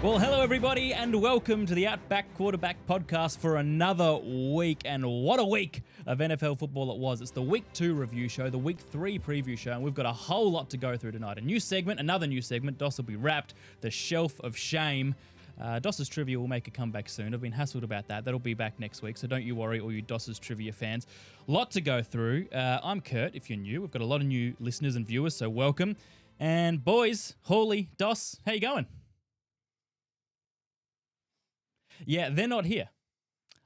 Well, hello everybody and welcome to the Outback Quarterback Podcast for another week. And what a week of NFL football it was. It's the Week 2 review show, the Week 3 preview show, and we've got a whole lot to go through tonight. A new segment, another new segment. Doss will be wrapped, the Shelf of Shame. Doss's Trivia will make a comeback soon. I've been hassled about that. That'll be back next week, so don't you worry, all you Doss's Trivia fans. Lot to go through. I'm Curt, if you're new. We've got a lot of new listeners and viewers, so welcome. And boys, Hawley, Doss, how you going? Yeah, they're not here.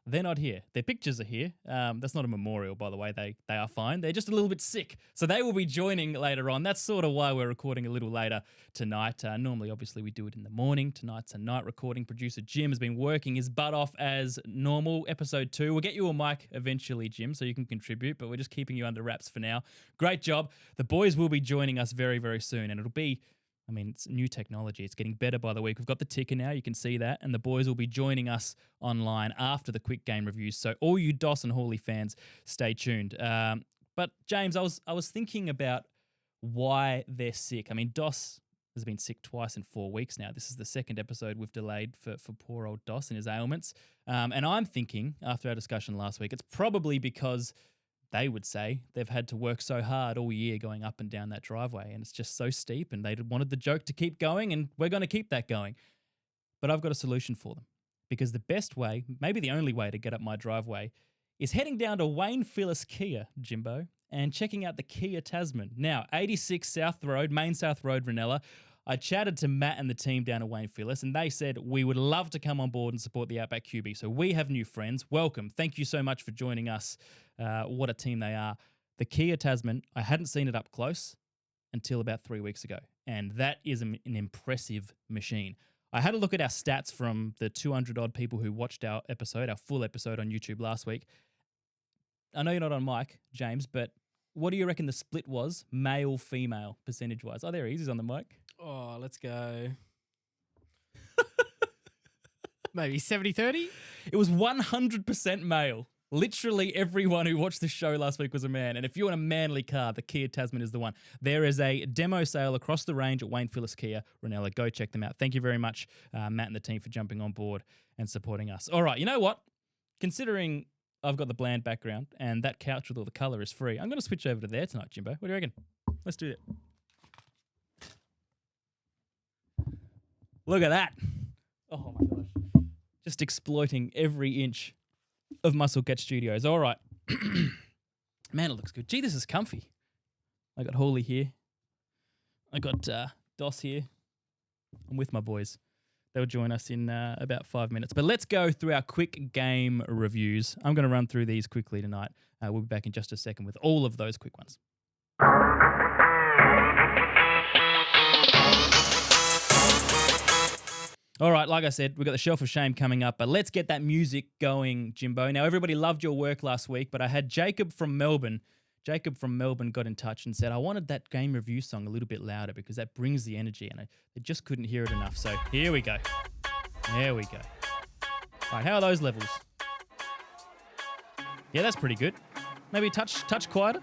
They're not here. Their pictures are here. That's not a memorial, by the way. They are fine. They're just a little bit sick. So they will be joining later on. That's sort of why we're recording a little later tonight. Normally, obviously, we do it in the morning. Tonight's a night recording. Producer Jim has been working his butt off as normal. Episode 2. We'll get you a mic eventually, Jim, so you can contribute, but we're just keeping you under wraps for now. Great job. The boys will be joining us very, very soon, and it'll be... it's new technology. It's getting better by the week. We've got the ticker now. You can see that. And the boys will be joining us online after the quick game reviews. So all you Doss and Hawley fans, stay tuned. But James, I was thinking about why they're sick. Doss has been sick twice in 4 weeks now. This is the second episode we've delayed for poor old Doss and his ailments. And I'm thinking, after our discussion last week, it's probably because they would say they've had to work so hard all year going up and down that driveway, and it's just so steep, and they wanted the joke to keep going, and we're going to keep that going. But I've got a solution for them, because the best way, maybe the only way to get up my driveway, is heading down to Wayne Phillis Kia, Jimbo, and checking out the Kia Tasman. Now, 86 South Road, Main South Road, Reynella. I chatted to Matt and the team down at Wayne Phillis, and they said we would love to come on board and support the Outback QB. So we have new friends. Welcome. Thank you so much for joining us. What a team they are. The Kia Tasman, I hadn't seen it up close until about 3 weeks ago, and that is an impressive machine. I had a look at our stats from the 200-odd people who watched our full episode on YouTube last week. I know you're not on mic, James, but what do you reckon the split was, male-female, percentage-wise? Oh, there he is. He's on the mic. Oh, let's go. Maybe 70-30? It was 100% male. Literally everyone who watched the show last week was a man. And if you want a manly car, the Kia Tasman is the one. There is a demo sale across the range at Wayne Phillis Kia. Reynella, go check them out. Thank you very much, Matt and the team, for jumping on board and supporting us. All right, you know what? Considering I've got the bland background and that couch with all the colour is free, I'm going to switch over to there tonight, Jimbo. What do you reckon? Let's do it. Look at that. Oh, my gosh. Just exploiting every inch of Muscle Catch Studios. All right. Man, it looks good. Gee, this is comfy. I got Hawley here. I got Doss here. I'm with my boys. They'll join us in about 5 minutes. But let's go through our quick game reviews. I'm going to run through these quickly tonight. We'll be back in just a second with all of those quick ones. All right, like I said, we've got the Shelf of Shame coming up, but let's get that music going, Jimbo. Now, everybody loved your work last week, but I had Jacob from Melbourne. Jacob from Melbourne got in touch and said, I wanted that game review song a little bit louder because that brings the energy, and I just couldn't hear it enough. So here we go. There we go. All right, how are those levels? Yeah, that's pretty good. Maybe touch quieter.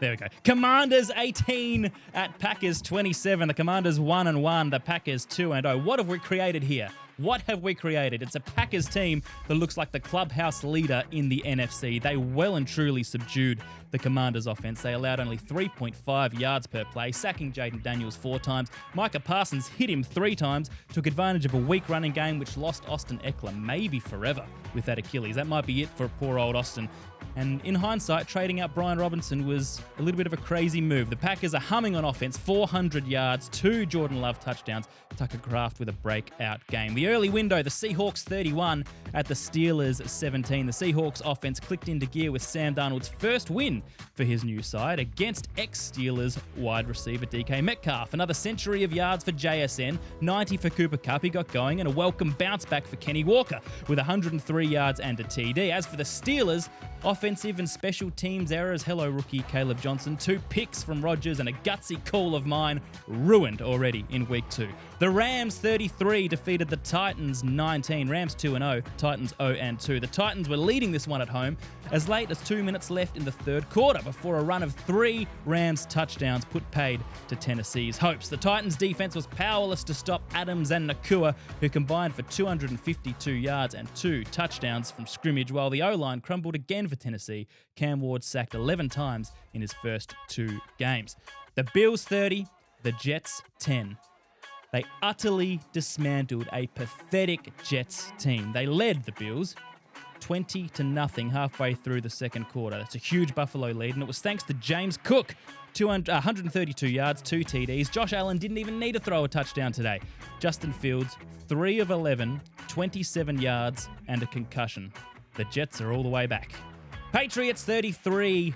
There we go. Commanders 18 at Packers 27. The Commanders 1-1. The Packers 2-0. What have we created here? What have we created? It's a Packers team that looks like the clubhouse leader in the NFC. They well and truly subdued the Commanders' offense. They allowed only 3.5 yards per play, sacking Jaden Daniels 4 times. Micah Parsons hit him 3 times, took advantage of a weak running game which lost Austin Eckler maybe forever with that Achilles. That might be it for poor old Austin. And in hindsight, trading out Brian Robinson was a little bit of a crazy move. The Packers are humming on offense, 400 yards, 2 Jordan Love touchdowns, Tucker Kraft with a breakout game. The early window, the Seahawks 31 at the Steelers 17. The Seahawks offense clicked into gear with Sam Darnold's first win for his new side against ex-Steelers wide receiver DK Metcalf. Another century of yards for JSN, 90 for Cooper Kupp. He got going, and a welcome bounce back for Kenny Walker with 103 yards and a TD. As for the Steelers, offensive and special teams errors. Hello, rookie Caleb Johnson. 2 picks from Rodgers and a gutsy call of mine ruined already in week 2. The Rams 33 defeated the Titans 19, Rams 2-0, Titans 0-2. The Titans were leading this one at home as late as 2 minutes left in the third quarter before a run of 3 Rams touchdowns put paid to Tennessee's hopes. The Titans defense was powerless to stop Adams and Nakua, who combined for 252 yards and 2 touchdowns from scrimmage, while the O-line crumbled again for Tennessee. Cam Ward sacked 11 times in his first 2 games. The Bills 30, the Jets 10. They utterly dismantled a pathetic Jets team. They led the Bills 20-0 halfway through the second quarter. That's a huge Buffalo lead, and it was thanks to James Cook. 132 yards, 2 TDs. Josh Allen didn't even need to throw a touchdown today. Justin Fields, 3 of 11, 27 yards, and a concussion. The Jets are all the way back. Patriots 33,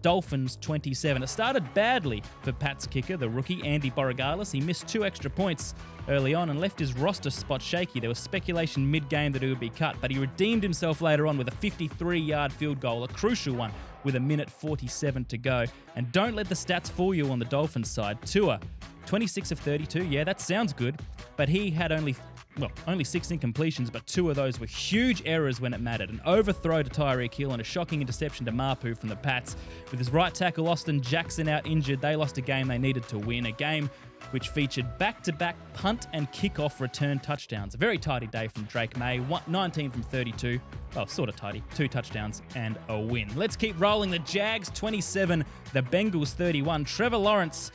Dolphins 27. It started badly for Pat's kicker, the rookie Andy Borogalis. He missed 2 extra points early on and left his roster spot shaky. There was speculation mid-game that he would be cut, but he redeemed himself later on with a 53-yard field goal, a crucial one, with 1:47 to go. And don't let the stats fool you on the Dolphins side. Tua, 26 of 32. Yeah, that sounds good, but he had only 6 incompletions, but 2 of those were huge errors when it mattered. An overthrow to Tyreek Hill and a shocking interception to Mapu from the Pats. With his right tackle Austin Jackson out injured, they lost a game they needed to win, a game which featured back-to-back punt and kickoff return touchdowns. A very tidy day from Drake May, 19 from 32. Well, sort of tidy. 2 touchdowns and a win. Let's keep rolling. The Jags 27, the Bengals 31. Trevor Lawrence,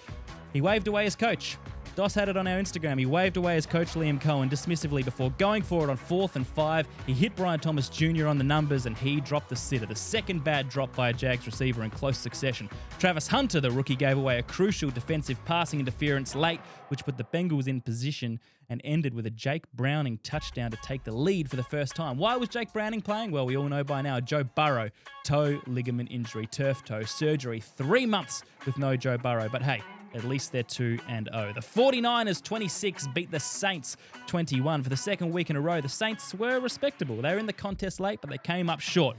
he waved away his coach. Doss had it on our Instagram. He waved away his coach Liam Cohen dismissively before going for it on 4th and 5. He hit Brian Thomas Jr. on the numbers and he dropped the sitter. The second bad drop by a Jags receiver in close succession. Travis Hunter, the rookie, gave away a crucial defensive passing interference late, which put the Bengals in position and ended with a Jake Browning touchdown to take the lead for the first time. Why was Jake Browning playing? Well, we all know by now. Joe Burrow, toe ligament injury, turf toe, surgery, 3 months with no Joe Burrow. But hey, at least they're 2-0. The 49ers 26 beat the Saints 21. For the second week in a row, the Saints were respectable. They were in the contest late, but they came up short.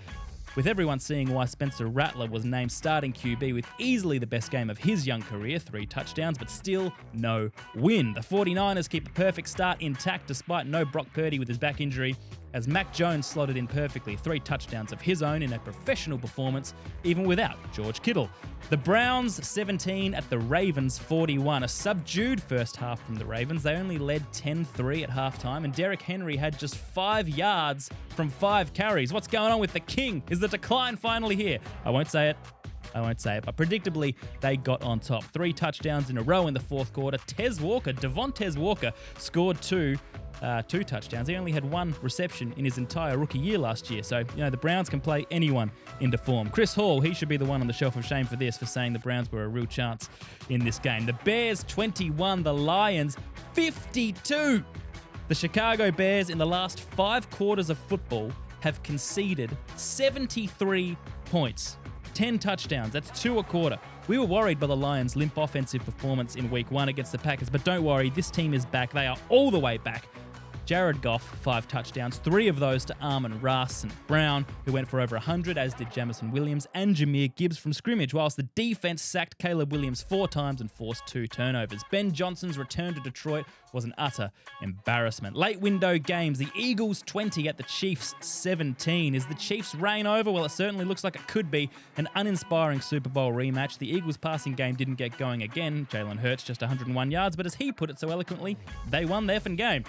With everyone seeing why Spencer Rattler was named starting QB with easily the best game of his young career, 3 touchdowns, but still no win. The 49ers keep a perfect start intact despite no Brock Purdy with his back injury, as Mac Jones slotted in perfectly, 3 touchdowns of his own in a professional performance, even without George Kittle. The Browns 17 at the Ravens 41. A subdued first half from the Ravens. They only led 10-3 at halftime, and Derrick Henry had just 5 yards from 5 carries. What's going on with the King? Is the decline finally here? I won't say it, but predictably, they got on top. 3 touchdowns in a row in the fourth quarter. Devontae Walker scored 2 touchdowns. He only had 1 reception in his entire rookie year last year. So, the Browns can play anyone into form. Chris Hall, he should be the one on the shelf of shame for this, for saying the Browns were a real chance in this game. The Bears 21, the Lions 52. The Chicago Bears in the last 5 quarters of football have conceded 73 points. 10 touchdowns. That's 2 a quarter. We were worried by the Lions' limp offensive performance in Week 1 against the Packers, but don't worry, this team is back. They are all the way back. Jared Goff, 5 touchdowns, 3 of those to Amon-Ra St. Brown, who went for over 100, as did Jamison Williams and Jahmyr Gibbs from scrimmage, whilst the defense sacked Caleb Williams 4 times and forced 2 turnovers. Ben Johnson's return to Detroit was an utter embarrassment. Late window games, the Eagles 20 at the Chiefs 17. Is the Chiefs' reign over? Well, it certainly looks like it could be. An uninspiring Super Bowl rematch. The Eagles' passing game didn't get going again. Jalen Hurts just 101 yards, but as he put it so eloquently, they won their effing game.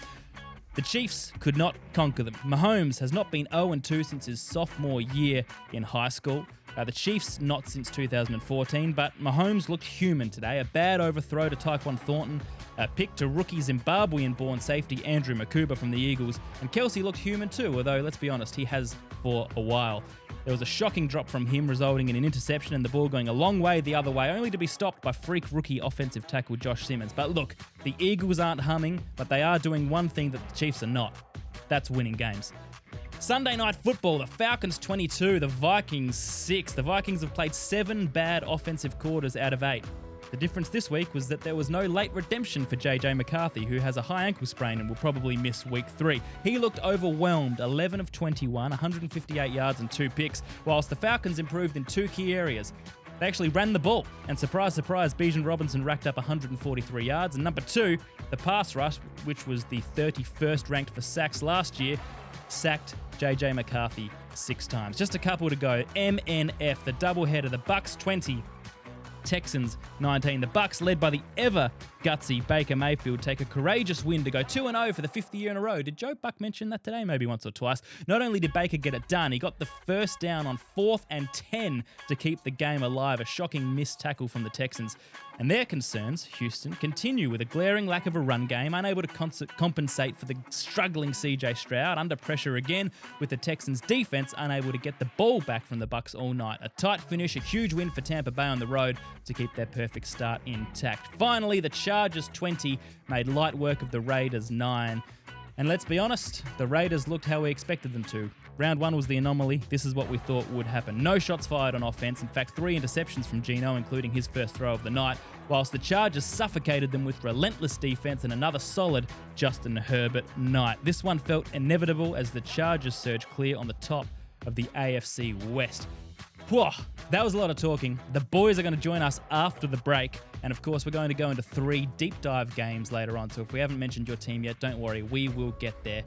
The Chiefs could not conquer them. Mahomes has not been 0-2 since his sophomore year in high school. The Chiefs not since 2014, but Mahomes looked human today. A bad overthrow to Tyquan Thornton, a pick to rookie Zimbabwean-born safety Andrew Makuba from the Eagles, and Kelsey looked human too, although let's be honest, he has for a while. There was a shocking drop from him, resulting in an interception and the ball going a long way the other way, only to be stopped by freak rookie offensive tackle Josh Simmons. But look, the Eagles aren't humming, but they are doing one thing that the Chiefs are not. That's winning games. Sunday Night Football, the Falcons 22, the Vikings 6. The Vikings have played 7 bad offensive quarters out of 8. The difference this week was that there was no late redemption for JJ McCarthy, who has a high ankle sprain and will probably miss week 3. He looked overwhelmed, 11 of 21, 158 yards and 2 picks, whilst the Falcons improved in 2 key areas. They actually ran the ball. And surprise, surprise, Bijan Robinson racked up 143 yards. And number 2, the pass rush, which was the 31st ranked for sacks last year, sacked J.J. McCarthy 6 times. Just a couple to go. MNF, the doubleheader, the Bucks 20, Texans 19. The Bucks, led by the ever gutsy Baker Mayfield, take a courageous win to go 2-0 for the 5th year in a row. Did Joe Buck mention that today? Maybe once or twice. Not only did Baker get it done, he got the first down on 4th and 10 to keep the game alive. A shocking missed tackle from the Texans. And their concerns, Houston, continue with a glaring lack of a run game, unable to compensate for the struggling CJ Stroud, under pressure again, with the Texans' defense unable to get the ball back from the Bucks all night. A tight finish, a huge win for Tampa Bay on the road to keep their perfect start intact. Finally, the Chargers 20 made light work of the Raiders 9. And let's be honest, the Raiders looked how we expected them to. Round 1 was the anomaly. This is what we thought would happen. No shots fired on offense. In fact, 3 interceptions from Geno, including his first throw of the night, whilst the Chargers suffocated them with relentless defense and another solid Justin Herbert night. This one felt inevitable as the Chargers surged clear on the top of the AFC West. Whoa, that was a lot of talking. The boys are going to join us after the break. And of course, we're going to go into 3 deep dive games later on. So if we haven't mentioned your team yet, don't worry, we will get there.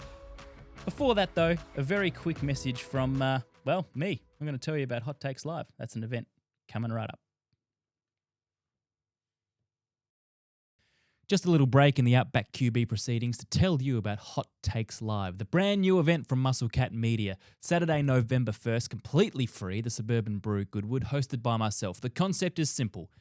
Before that, though, a very quick message from, me. I'm going to tell you about Hot Takes Live. That's an event coming right up. Just a little break in the Outback QB proceedings to tell you about Hot Takes Live, the brand new event from Musclecat Media. Saturday, November 1st, completely free, the Suburban Brew, Goodwood, hosted by myself. The concept is simple.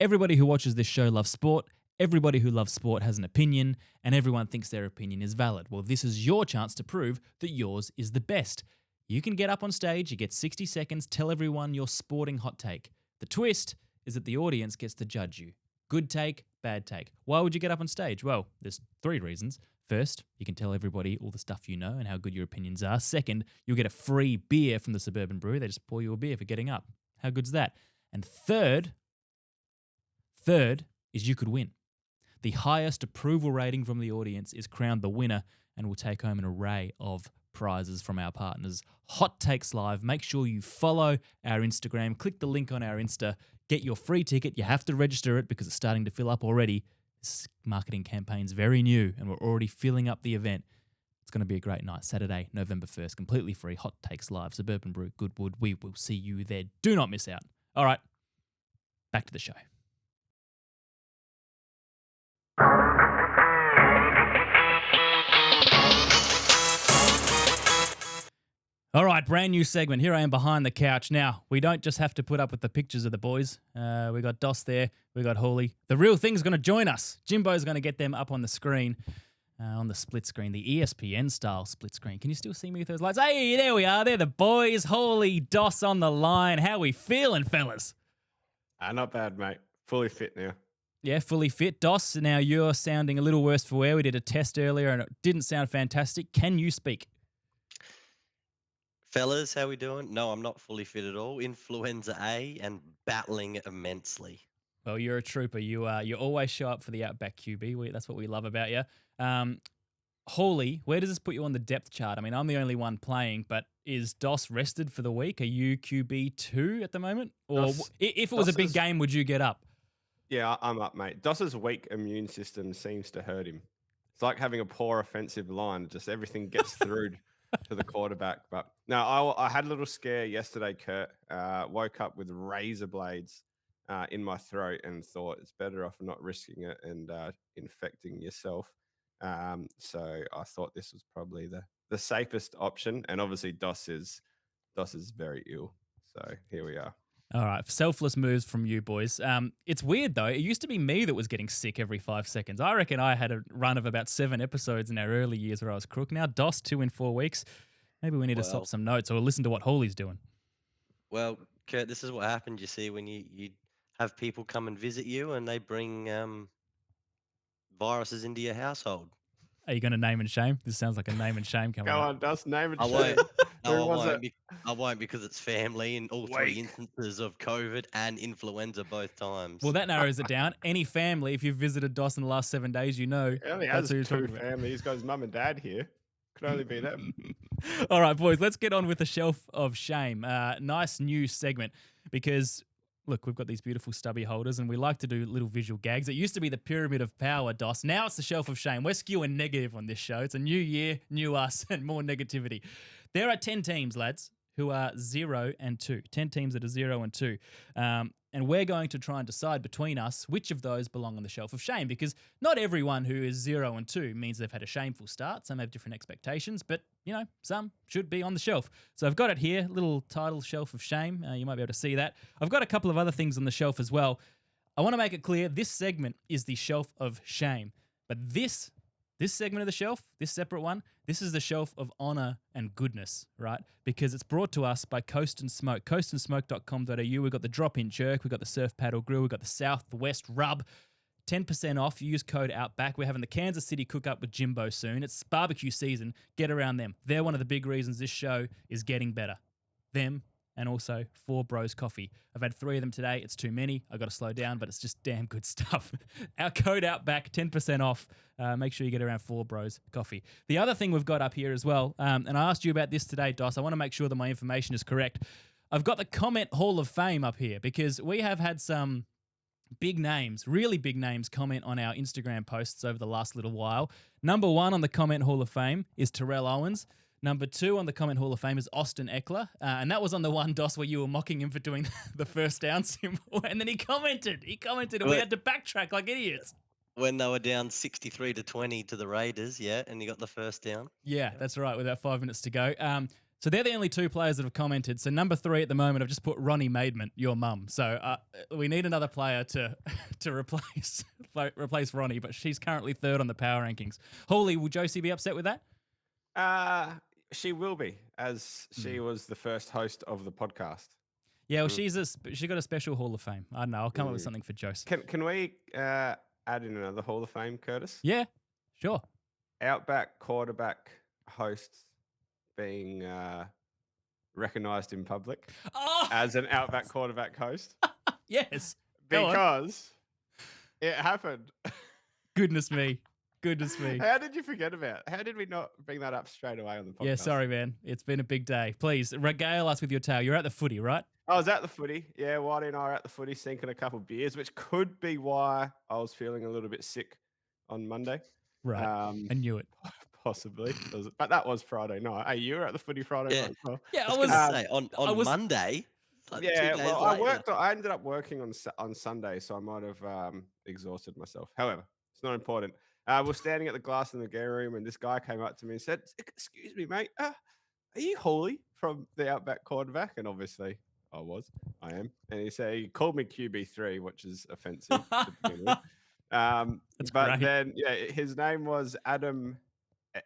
Everybody who watches this show loves sport, everybody who loves sport has an opinion, and everyone thinks their opinion is valid. Well, this is your chance to prove that yours is the best. You can get up on stage, you get 60 seconds, tell everyone your sporting hot take. The twist is that the audience gets to judge you. Good take, bad take. Why would you get up on stage? Well, there's 3 reasons. First, you can tell everybody all the stuff you know and how good your opinions are. Second, you'll get a free beer from the Suburban Brew. They just pour you a beer for getting up. How good's that? And third is you could win. The highest approval rating from the audience is crowned the winner and will take home an array of prizes from our partners. Hot Takes Live. Make sure you follow our Instagram. Click the link on our Insta. Get your free ticket. You have to register it because it's starting to fill up already. This marketing campaign's very new and we're already filling up the event. It's going to be a great night. Saturday, November 1st, completely free. Hot Takes Live, Suburban Brew, Goodwood. We will see you there. Do not miss out. All right, back to the show. All right, brand new segment. Here I am behind the couch. Now, we don't just have to put up with the pictures of the boys. We got Doss there. We got Hawley. The real thing's going to join us. Jimbo's going to get them up on the screen, on the split screen, the ESPN-style split screen. Can you still see me with those lights? Hey, there we are. They're the boys. Hawley, Doss on the line. How we feeling, fellas? Not bad, mate. Fully fit now. Yeah, fully fit. Doss, now you're sounding a little worse for wear. We did a test earlier and it didn't sound fantastic. Can you speak? Fellas, how we doing? No, I'm not fully fit at all. Influenza A and battling immensely. Well, you're a trooper. You always show up for the Outback QB. That's what we love about you. Hawley, where does this put you on the depth chart? I mean, I'm the only one playing, but is Doss rested for the week? Are you QB2 at the moment? Or if it was a big game, would you get up? Yeah, I'm up, mate. Doss's weak immune system seems to hurt him. It's like having a poor offensive line. Just everything gets through to the quarterback. But no, I had a little scare yesterday, Curt. Woke up with razor blades in my throat and thought it's better off not risking it and infecting yourself. So I thought this was probably the safest option. And obviously Doss is very ill. So here we are. All right, selfless moves from you boys. It's weird, though. It used to be me that was getting sick every 5 seconds. I reckon I had a run of about 7 episodes in our early years where I was crook. Now, Doss, 2 in 4 weeks. Maybe we need to swap some notes or listen to what Hawley's doing. Well, Curt, this is what happened, you see, when you have people come and visit you and they bring viruses into your household. Are you going to name and shame? This sounds like a name and shame coming Go up. on, Doss, name and I shame. won't. I won't because it's family in all 3 instances of COVID and influenza both times. Well, that narrows it down. Any family, if you've visited Doss in the last 7 days, you know. He only has 2 family. He's got his mum and dad here. Could only be them. All right, boys, let's get on with the shelf of shame. Nice new segment because look, we've got these beautiful stubby holders and we like to do little visual gags. It used to be the pyramid of power, DOS. Now it's the shelf of shame. We're skewing negative on this show. It's a new year, new us, and more negativity. There are 10 teams, lads, who are 0 and 2. 10 teams that are 0 and 2. And we're going to try and decide between us which of those belong on the shelf of shame, because not everyone who is 0 and 2 means they've had a shameful start. Some have different expectations, but, you know, some should be on the shelf. So I've got it here, little title shelf of shame. You might be able to see that. I've got a couple of other things on the shelf as well. I want to make it clear, this segment is the shelf of shame. But this segment of the shelf, this separate one, this is the shelf of honor and goodness, right? Because it's brought to us by Coast and Smoke. coastandsmoke.com.au. We've got the drop-in jerk, we've got the surf paddle grill, we've got the Southwest rub. 10% off. Use code OUTBACK. We're having the Kansas City cook-up with Jimbo soon. It's barbecue season. Get around them. They're one of the big reasons this show is getting better. Them and also 4 Bros Coffee. I've had 3 of them today. It's too many. I've got to slow down, but it's just damn good stuff. Our code OUTBACK, 10% off. Make sure you get around 4 Bros Coffee. The other thing we've got up here as well, and I asked you about this today, Dos. I want to make sure that my information is correct. I've got the Comment Hall of Fame up here because we have had some big names, really big names, comment on our Instagram posts over the last little while. Number 1 on the Comment Hall of Fame is Terrell Owens. Number 2 on the Comment Hall of Fame is Austin Eckler. And that was on the one, DOS, where you were mocking him for doing the first down symbol. And then he commented, and we had to backtrack like idiots. When they were down 63-20 to the Raiders, yeah, and you got the first down. Yeah, that's right, with about 5 minutes to go. So they're the only 2 players that have commented. So number 3 at the moment, I've just put Ronnie Maidment, your mum. So we need another player to replace Ronnie, but she's currently 3rd on the power rankings. Holy, will Josie be upset with that? She will be, as she was the first host of the podcast. Yeah, well, she got a special Hall of Fame. I don't know. I'll come up with something for Josie. Can we add in another Hall of Fame, Curtis? Yeah, sure. Outback quarterback hosts being recognised in public as an Outback quarterback host. Yes. Because it happened. Goodness me. How did you forget about it? How did we not bring that up straight away on the podcast? Yeah, sorry, man. It's been a big day. Please, regale us with your tale. You're at the footy, right? I was at the footy. Yeah, Whitey and I are at the footy sinking a couple of beers, which could be why I was feeling a little bit sick on Monday. Right. I knew it. Possibly. But that was Friday night. Hey, you were at the footy Friday night as well. Yeah, I was going to say, on Monday. Like yeah, 2 days well, later. I ended up working on Sunday, so I might have exhausted myself. However, it's not important. We're standing at the glass in the gear room, and this guy came up to me and said, "Excuse me, mate, are you Hawley from the Outback quarterback?" And obviously, I am. And he called me QB3, which is offensive to begin with. That's but great. then, yeah, his name was Adam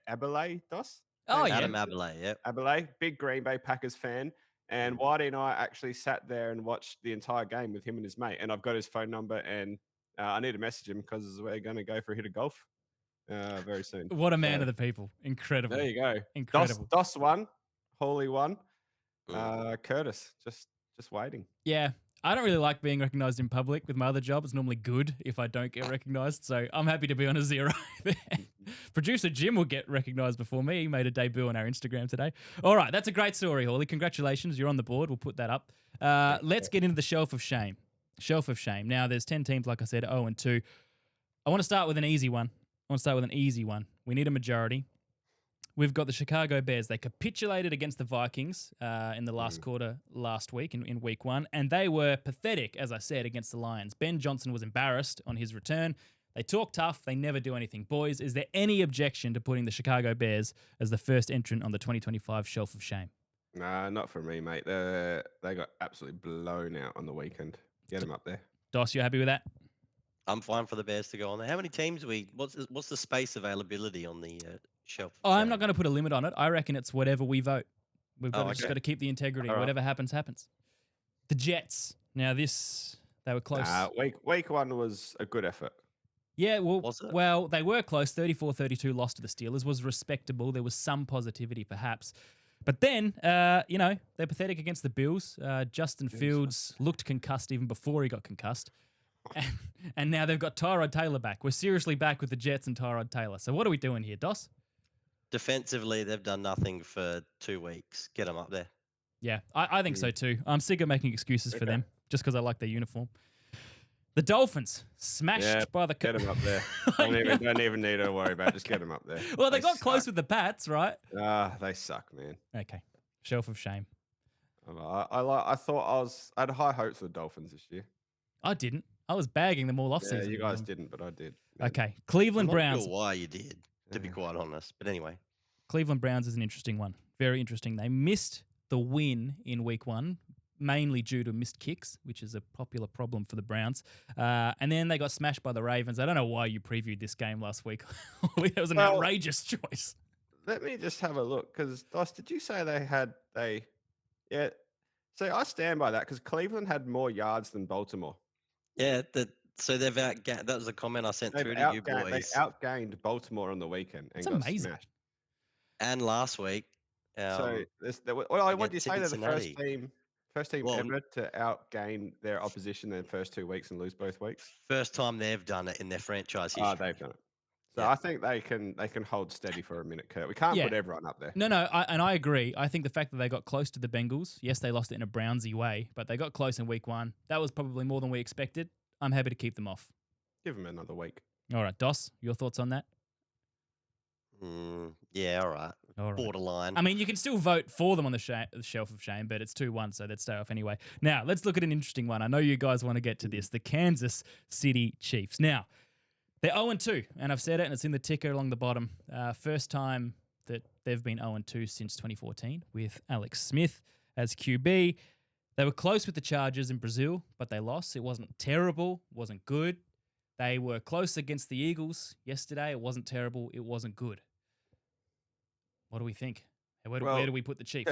Abelay, Dos. Oh, yeah. Adam Abelay, yep. Abelay, big Green Bay Packers fan. And Whitey and I actually sat there and watched the entire game with him and his mate. And I've got his phone number, and I need to message him because we're going to go for a hit of golf very soon. What a man of the people. Incredible. There you go. Incredible. Dos won. Hawley won. Curtis, just waiting. Yeah. I don't really like being recognized in public with my other job. It's normally good if I don't get recognized. So I'm happy to be on a 0 there. Producer Jim will get recognized before me. He made a debut on our Instagram today. All right. That's a great story, Hawley. Congratulations. You're on the board. We'll put that up. Let's get into the shelf of shame. Shelf of shame. Now, there's 10 teams, like I said, 0 and 2. I want to start with an easy one. We need a majority. We've got the Chicago Bears. They capitulated against the Vikings in the last quarter last week, in week 1, and they were pathetic, as I said, against the Lions. Ben Johnson was embarrassed on his return. They talk tough. They never do anything. Boys, is there any objection to putting the Chicago Bears as the first entrant on the 2025 shelf of shame? Nah, not for me, mate. They got absolutely blown out on the weekend. Get them up there. Dos, you happy with that? I'm fine for the Bears to go on there. How many teams what's the space availability on the shelf? Oh, I'm not going to put a limit on it. I reckon it's whatever we vote. We've got just okay. got to keep the integrity. All right. Whatever happens, happens. The Jets. Now they were close. Week 1 was a good effort. Yeah, Was it? well, they were close. 34-32 loss to the Steelers was respectable. There was some positivity, perhaps. But then, they're pathetic against the Bills. Justin Fields looked concussed even before he got concussed. And now they've got Tyrod Taylor back. We're seriously back with the Jets and Tyrod Taylor. So what are we doing here, Dos? Defensively, they've done nothing for 2 weeks. Get them up there. Yeah, I think so too. I'm sick of making excuses for them. just because I like their uniform. The Dolphins smashed by the. Get them up there. Don't even need to worry about it. Just get them up there. Well, they got close suck. with the Pats, right? They suck, man. Okay, shelf of shame. I had high hopes for the Dolphins this year. I didn't. I was bagging them all off Yeah, season. you guys didn't, but I did. Okay, I'm Cleveland not Browns. sure why you did, to be quite honest. But anyway, Cleveland Browns is an interesting one. Very interesting. They missed the win in week 1, mainly due to missed kicks, which is a popular problem for the Browns. And then they got smashed by the Ravens. I don't know why you previewed this game last week. It was an outrageous choice. Let me just have a look, because Dos, did you say yeah? So I stand by that, because Cleveland had more yards than Baltimore. yeah. So they've outgained. That was a comment I sent through to you boys. They outgained Baltimore on the weekend and That's got amazing. smashed. And last week. So what do you say? They're the first team ever to outgain their opposition in the first 2 weeks and lose both weeks. First time they've done it in their franchise history. Oh, they've done it. So I think they can hold steady for a minute, Curt. We can't put everyone up there. No, I agree. I think the fact that they got close to the Bengals, yes, they lost it in a Brownsy way, but they got close in week 1. That was probably more than we expected. I'm happy to keep them off. Give them another week. All right, Dos, your thoughts on that? Yeah, all right. Borderline. I mean, you can still vote for them on the shelf of shame, but it's 2-1, so they'd stay off anyway. Now, let's look at an interesting one. I know you guys want to get to this. The Kansas City Chiefs. Now, they're 0-2, and I've said it, and it's in the ticker along the bottom. First time that they've been 0-2 since 2014 with Alex Smith as QB. They were close with the Chargers in Brazil, but they lost. It wasn't terrible, wasn't good. They were close against the Eagles yesterday. It wasn't terrible, it wasn't good. What do we think? Where do we put the Chiefs?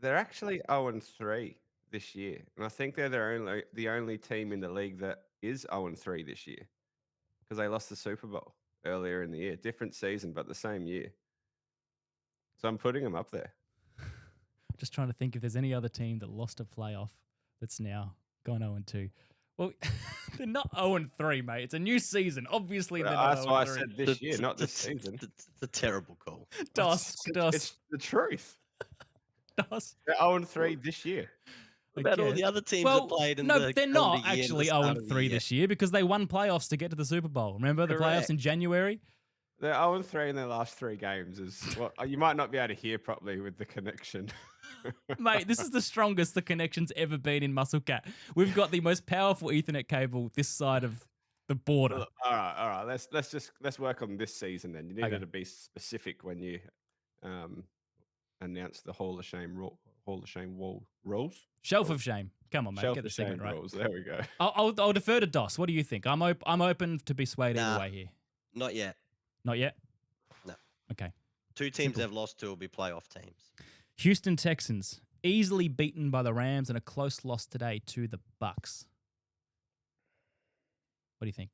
They're actually 0-3 this year, and I think they're the only team in the league that is 0-3 this year, because they lost the Super Bowl earlier in the year. Different season, but the same year. So I'm putting them up there. Just trying to think if there's any other team that lost a playoff that's now gone 0-2. Well, they're not 0-3, mate. It's a new season. Obviously, they're not 0-3. That's why I said this year, not this season. It's a terrible call. Dos. It's the truth. Dos. They're 0-3 this year. About all the other teams that played in no, they're not actually 0-3 this year because they won playoffs to get to the Super Bowl. Remember the playoffs in January? They're 0-3 in their last 3 games. You might not be able to hear properly with the connection. Mate, this is the strongest the connection's ever been in Musclecat. We've got the most powerful Ethernet cable this side of the border. All right. Let's work on this season then. You needed to be specific when you announce the Hall of Shame rules. Shelf of Shame. Come on, mate. Shelf get the of Shame segment right. rules. There we go. I'll defer to Dos. What do you think? I'm open to be swayed either way here. Not yet. Not yet? No. Okay. 2 teams they've lost to will be playoff teams. Houston Texans, easily beaten by the Rams and a close loss today to the Bucks. What do you think?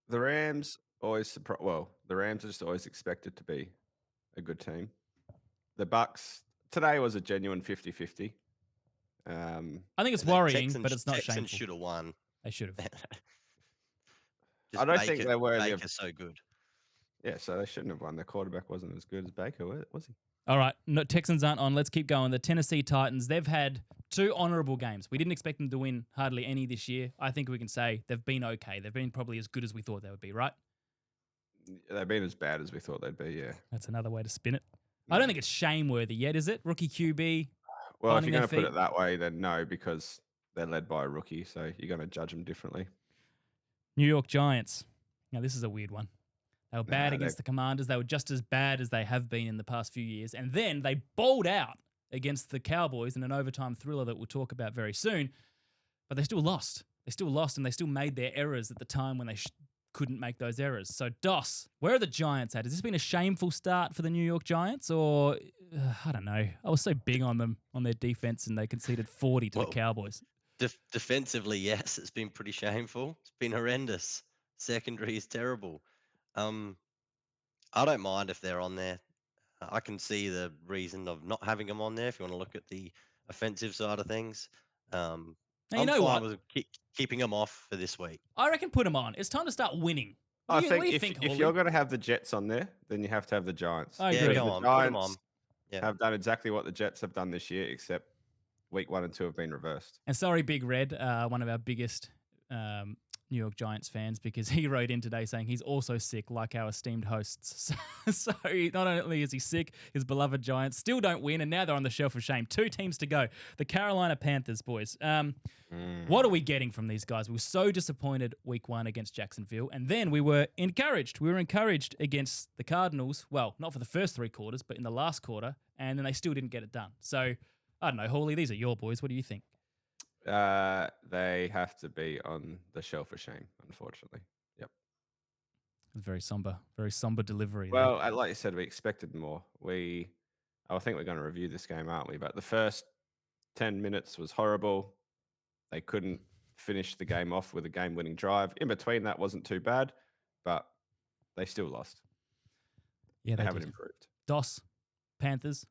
The Rams the Rams are just always expected to be a good team. The Bucks today was a genuine 50-50. I think it's worrying, but it's not Texans shameful. should have won. They should have. I don't think they were. Baker's so good. Yeah, so they shouldn't have won. Their quarterback wasn't as good as Baker, was he? All right, no, Texans aren't on. Let's keep going. The Tennessee Titans, they've had 2 honourable games. We didn't expect them to win hardly any this year. I think we can say they've been okay. They've been probably as good as we thought they would be, right? They've been as bad as we thought they'd be, yeah. That's another way to spin it. I don't think it's shame-worthy yet, is it? Rookie QB. Well, if you're going to put it that way, then no, because they're led by a rookie, so you're going to judge them differently. New York Giants. Now, this is a weird one. They were bad against the Commanders. They were just as bad as they have been in the past few years. And then they bowled out against the Cowboys in an overtime thriller that we'll talk about very soon. But they still lost. They still lost, and they still made their errors at the time when they couldn't make those errors. So, Dos, where are the Giants at? Has this been a shameful start for the New York Giants? Or, I don't know. I was so big on them, on their defense, and they conceded 40 to the Cowboys. Defensively, yes, it's been pretty shameful. It's been horrendous. Secondary is terrible. I don't mind if they're on there. I can see the reason of not having them on there if you want to look at the offensive side of things. Now, I'm fine with keeping them off for this week. I reckon put them on. It's time to start winning. I think if you're going to have the Jets on there, then you have to have the Giants. I agree. Go on, the Giants put them on. have done exactly what the Jets have done this year, except week 1 and 2 have been reversed. And sorry, Big Red, one of our biggest New York Giants fans, because he wrote in today saying he's also sick, like our esteemed hosts. So not only is he sick, his beloved Giants still don't win, and now they're on the shelf of shame. 2 teams to go. The Carolina Panthers, boys. What are we getting from these guys? We were so disappointed week 1 against Jacksonville, and then we were encouraged. We were encouraged against the Cardinals. Well, not for the first 3 quarters, but in the last quarter, and then they still didn't get it done. So, I don't know, Hawley, these are your boys. What do you think? They have to be on the shelf of shame, unfortunately. Yep. Very somber delivery. Well, like you said, we expected more. I think we're going to review this game, aren't we? But the first 10 minutes was horrible. They couldn't finish the game off with a game-winning drive. In between, that wasn't too bad, but they still lost. Yeah, they haven't did. improved. DOS, Panthers.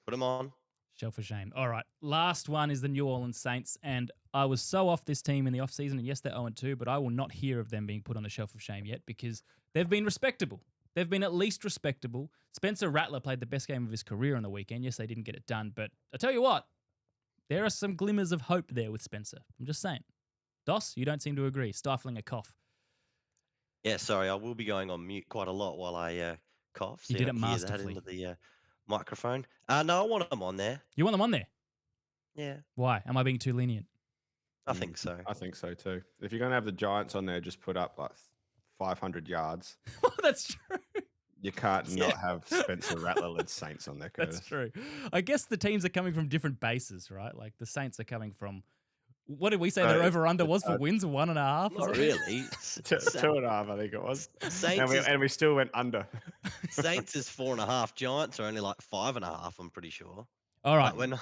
Put them on. Shelf of shame. All right. Last one is the New Orleans Saints. And I was so off this team in the offseason. And yes, they're 0-2, but I will not hear of them being put on the shelf of shame yet because they've been respectable. They've been at least respectable. Spencer Rattler played the best game of his career on the weekend. Yes, they didn't get it done. But I tell you what, there are some glimmers of hope there with Spencer. I'm just saying. Dos, you don't seem to agree. Stifling a cough. Yeah, sorry. I will be going on mute quite a lot while I cough. So You did it don't hear masterfully. that into the microphone. No, I want them on there. You want them on there? Yeah. Why? Am I being too lenient? I think so. I think so too. If you're going to have the Giants on there, just put up like 500 yards. Oh, that's true. You can't not have Spencer Rattler-led Saints on there, Curtis. That's true. I guess the teams are coming from different bases, right? Like the Saints are coming from. What did we say their over-under was for wins? 1.5? Not really. 2.5, I think it was. Saints and we still went under. Saints is 4.5. Giants are only like 5.5. I'm pretty sure. All right. Like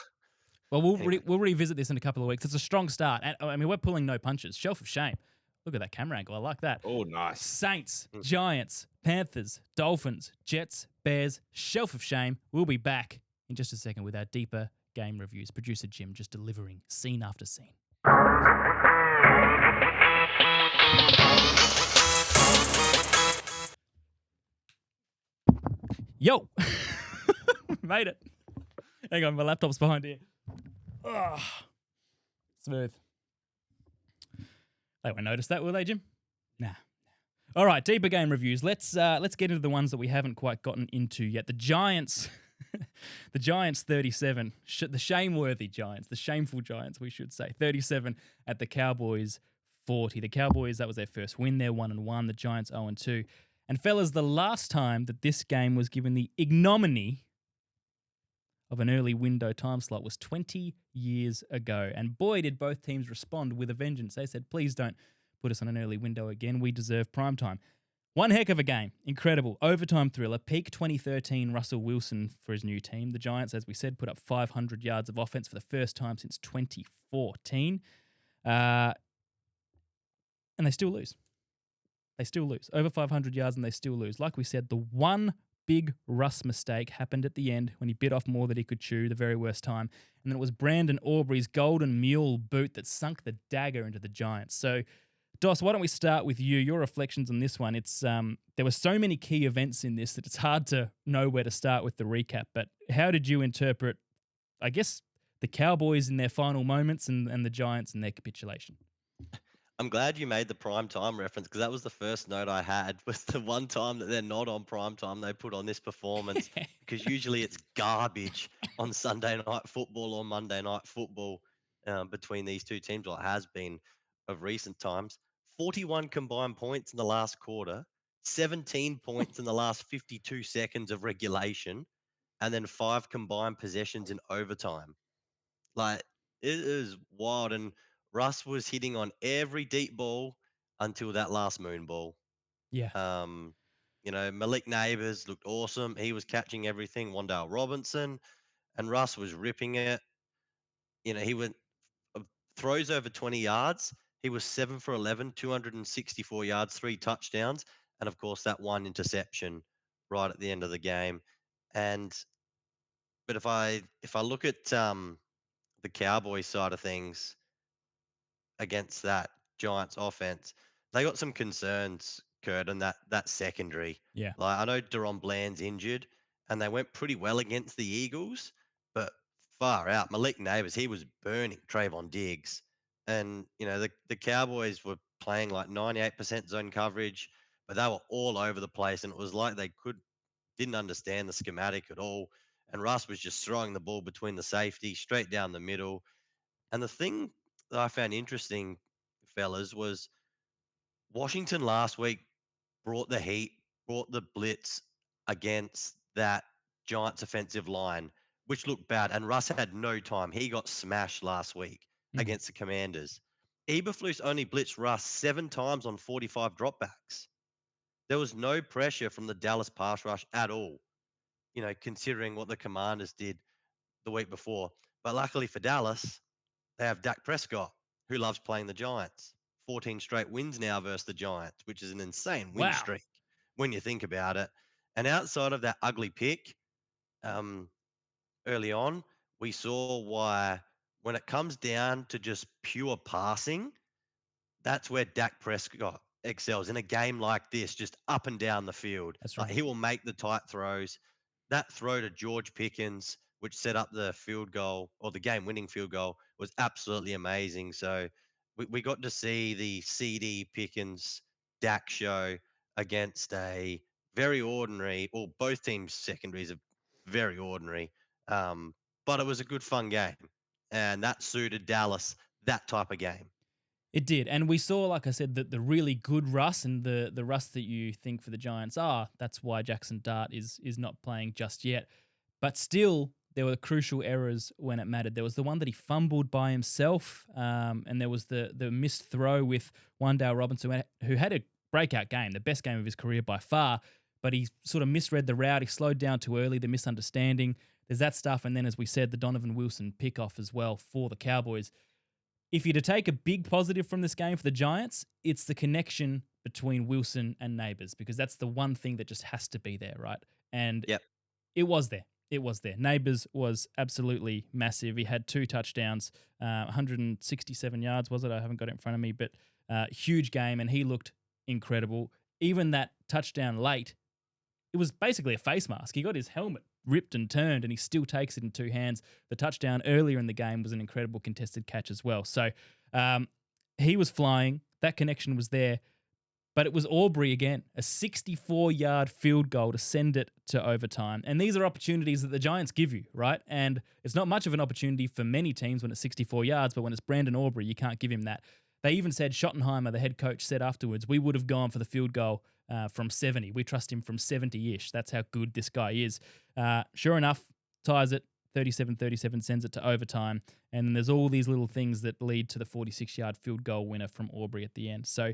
well, we'll revisit this in a couple of weeks. It's a strong start. And, I mean, we're pulling no punches. Shelf of shame. Look at that camera angle. I like that. Oh, nice. Saints, Giants, Panthers, Dolphins, Jets, Bears, shelf of shame. We'll be back in just a second with our deeper game reviews. Producer Jim just delivering scene after scene. Yo! Made it. Hang on, my laptop's behind here. Oh, smooth. They won't notice that, will they, Jim? Nah. All right, deeper game reviews. Let's get into the ones that we haven't quite gotten into yet. The Giants, the Giants 37, the shameworthy Giants, the shameful Giants, we should say, 37 at the Cowboys 40. The Cowboys, that was their first win. They're 1-1. The Giants 0-2. And fellas, the last time that this game was given the ignominy of an early window time slot was 20 years ago. And boy, did both teams respond with a vengeance. They said, please don't put us on an early window again. We deserve prime time. One heck of a game. Incredible. Overtime thriller. Peak 2013 Russell Wilson for his new team. The Giants, as we said, put up 500 yards of offense for the first time since 2014. And they still lose. They still lose. Over 500 yards and they still lose. Like we said, the one big Russ mistake happened at the end when he bit off more than he could chew, the very worst time. And then it was Brandon Aubrey's golden mule boot that sunk the dagger into the Giants. So, Dos, why don't we start with you? Your reflections on this one. It's there were so many key events in this that it's hard to know where to start with the recap. But how did you interpret, I guess, the Cowboys in their final moments and the Giants in their capitulation? I'm glad you made the prime time reference because that was the first note I had was the one time that they're not on prime time they put on this performance because usually it's garbage on Sunday night football or Monday night football between these two teams, or it has been of recent times. 41 combined points in the last quarter, 17 points in the last 52 seconds of regulation, and then 5 combined possessions in overtime. Like, it is wild. And Russ was hitting on every deep ball until that last moon ball. Yeah. Malik Neighbors looked awesome. He was catching everything. Wan'Dale Robinson, and Russ was ripping it. He went throws over 20 yards. He was 7 for 11, 264 yards, 3 touchdowns, and of course that one interception right at the end of the game. But if I look at the Cowboys side of things against that Giants offense, they got some concerns, Curt, and that secondary. Yeah. Like, I know Deron Bland's injured, and they went pretty well against the Eagles, but far out. Malik Neighbors, he was burning Trayvon Diggs. And, the Cowboys were playing like 98% zone coverage, but they were all over the place. And it was like they didn't understand the schematic at all. And Russ was just throwing the ball between the safety, straight down the middle. And the thing that I found interesting, fellas, was Washington last week brought the heat, brought the blitz against that Giants offensive line, which looked bad. And Russ had no time. He got smashed last week Mhm. against the Commanders. Eberflus only blitzed Russ 7 times on 45 dropbacks. There was no pressure from the Dallas pass rush at all, considering what the Commanders did the week before. But luckily for Dallas, they have Dak Prescott, who loves playing the Giants. 14 straight wins now versus the Giants, which is an insane win Wow. streak when you think about it. And outside of that ugly pick um, early on, we saw why when it comes down to just pure passing, that's where Dak Prescott excels in a game like this, just up and down the field. That's Like right. he will make the tight throws. That throw to George Pickens, which set up the field goal or the game winning field goal, was absolutely amazing. So we got to see the CD Pickens Dak show against a very ordinary, or both teams' secondaries are very ordinary. Um, but it was a good, fun game. And that suited Dallas, that type of game. It did. And we saw, like I said, the really good Russ and the Russ that you think for the Giants are. That's why Jackson Dart is not playing just yet. But still, there were crucial errors when it mattered. There was the one that he fumbled by himself, and there was the missed throw with Wandale Robinson, who had a breakout game, the best game of his career by far, but he sort of misread the route. He slowed down too early, the misunderstanding. There's that stuff. And then, as we said, the Donovan Wilson pickoff as well for the Cowboys. If you're to take a big positive from this game for the Giants, it's the connection between Wilson and Neighbors, because that's the one thing that just has to be there, right? And Yep. it was there. It was there. Neighbors was absolutely massive. He had 2 touchdowns, 167 yards, was it? I haven't got it in front of me, but huge game, and he looked incredible. Even that touchdown late, it was basically a face mask. He got his helmet ripped and turned, and he still takes it in 2 hands. The touchdown earlier in the game was an incredible contested catch as well. So he was flying. That connection was there. But it was Aubrey again, a 64-yard field goal to send it to overtime. And these are opportunities that the Giants give you, right? And it's not much of an opportunity for many teams when it's 64 yards, but when it's Brandon Aubrey, you can't give him that. They even said, Schottenheimer, the head coach, said afterwards, we would have gone for the field goal from 70. We trust him from 70-ish. That's how good this guy is. Sure enough, ties it, 37-37, sends it to overtime. And then there's all these little things that lead to the 46-yard field goal winner from Aubrey at the end. So,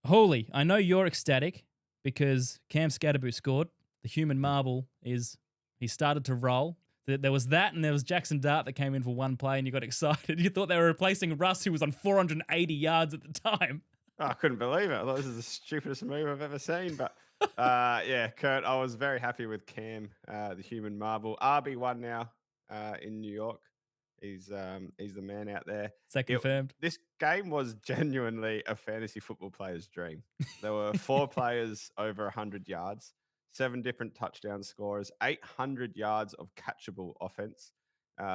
Holy, I know you're ecstatic because Cam Scatterboo scored. The human marble he started to roll. There was that, and there was Jackson Dart that came in for one play, and you got excited. You thought they were replacing Russ, who was on 480 yards at the time. Oh, I couldn't believe it. I thought this is the stupidest move I've ever seen. But yeah, Curt, I was very happy with Cam, the human marble. RB1 now in New York. He's the man out there. Is that confirmed? This game was genuinely a fantasy football player's dream. There were 4 players over 100 yards, 7 different touchdown scorers, 800 yards of catchable offense,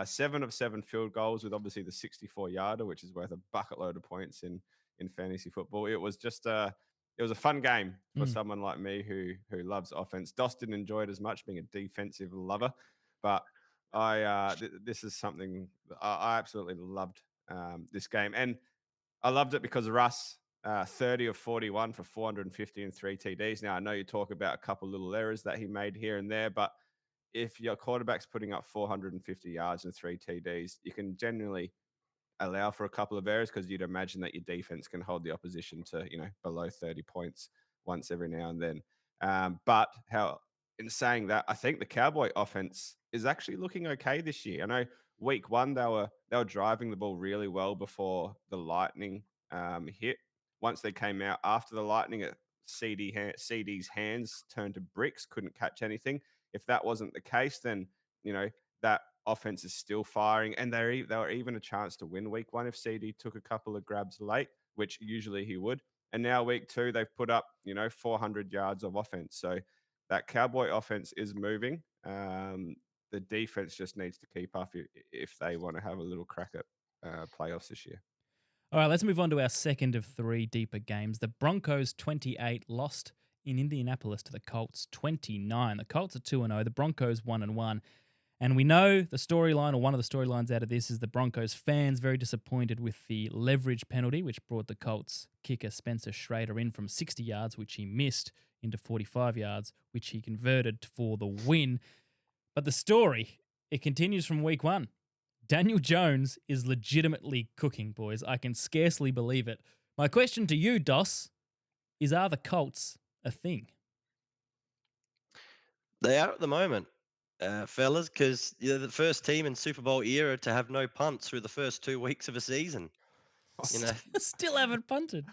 7 of 7 field goals with obviously the 64-yarder, which is worth a bucket load of points in fantasy football. It was just it was a fun game for someone like me who loves offense. Doss didn't enjoy it as much, being a defensive lover, but this is something I absolutely loved this game, and I loved it because Russ 30 of 41 for 450 and 3 TDs. Now I know you talk about a couple little errors that he made here and there, but if your quarterback's putting up 450 yards and 3 TDs, you can generally allow for a couple of errors because you'd imagine that your defense can hold the opposition to below 30 points once every now and then. But how in saying that, I think the Cowboy offense is actually looking okay this year. I know week 1 they were driving the ball really well before the Lightning hit. Once they came out after the Lightning, CD's hands turned to bricks, couldn't catch anything. If that wasn't the case, then that offense is still firing, and they were even a chance to win week 1 if CD took a couple of grabs late, which usually he would. And now week 2, they've put up 400 yards of offense. So that Cowboy offense is moving. the defense just needs to keep up if they want to have a little crack at playoffs this year. All right, let's move on to our second of three deeper games. The Broncos 28 lost in Indianapolis to the Colts 29. The Colts are 2-0, the Broncos 1-1. And we know the storyline, or one of the storylines out of this, is the Broncos fans very disappointed with the leverage penalty, which brought the Colts kicker Spencer Schrader in from 60 yards, which he missed, into 45 yards, which he converted for the win. But the story, it continues from week one. Daniel Jones is legitimately cooking, boys. I can scarcely believe it. My question to you, Dos, is are the Colts a thing? They are at the moment, fellas, because you're the first team in Super Bowl era to have no punts through the first 2 weeks of a season. You know, Still haven't punted.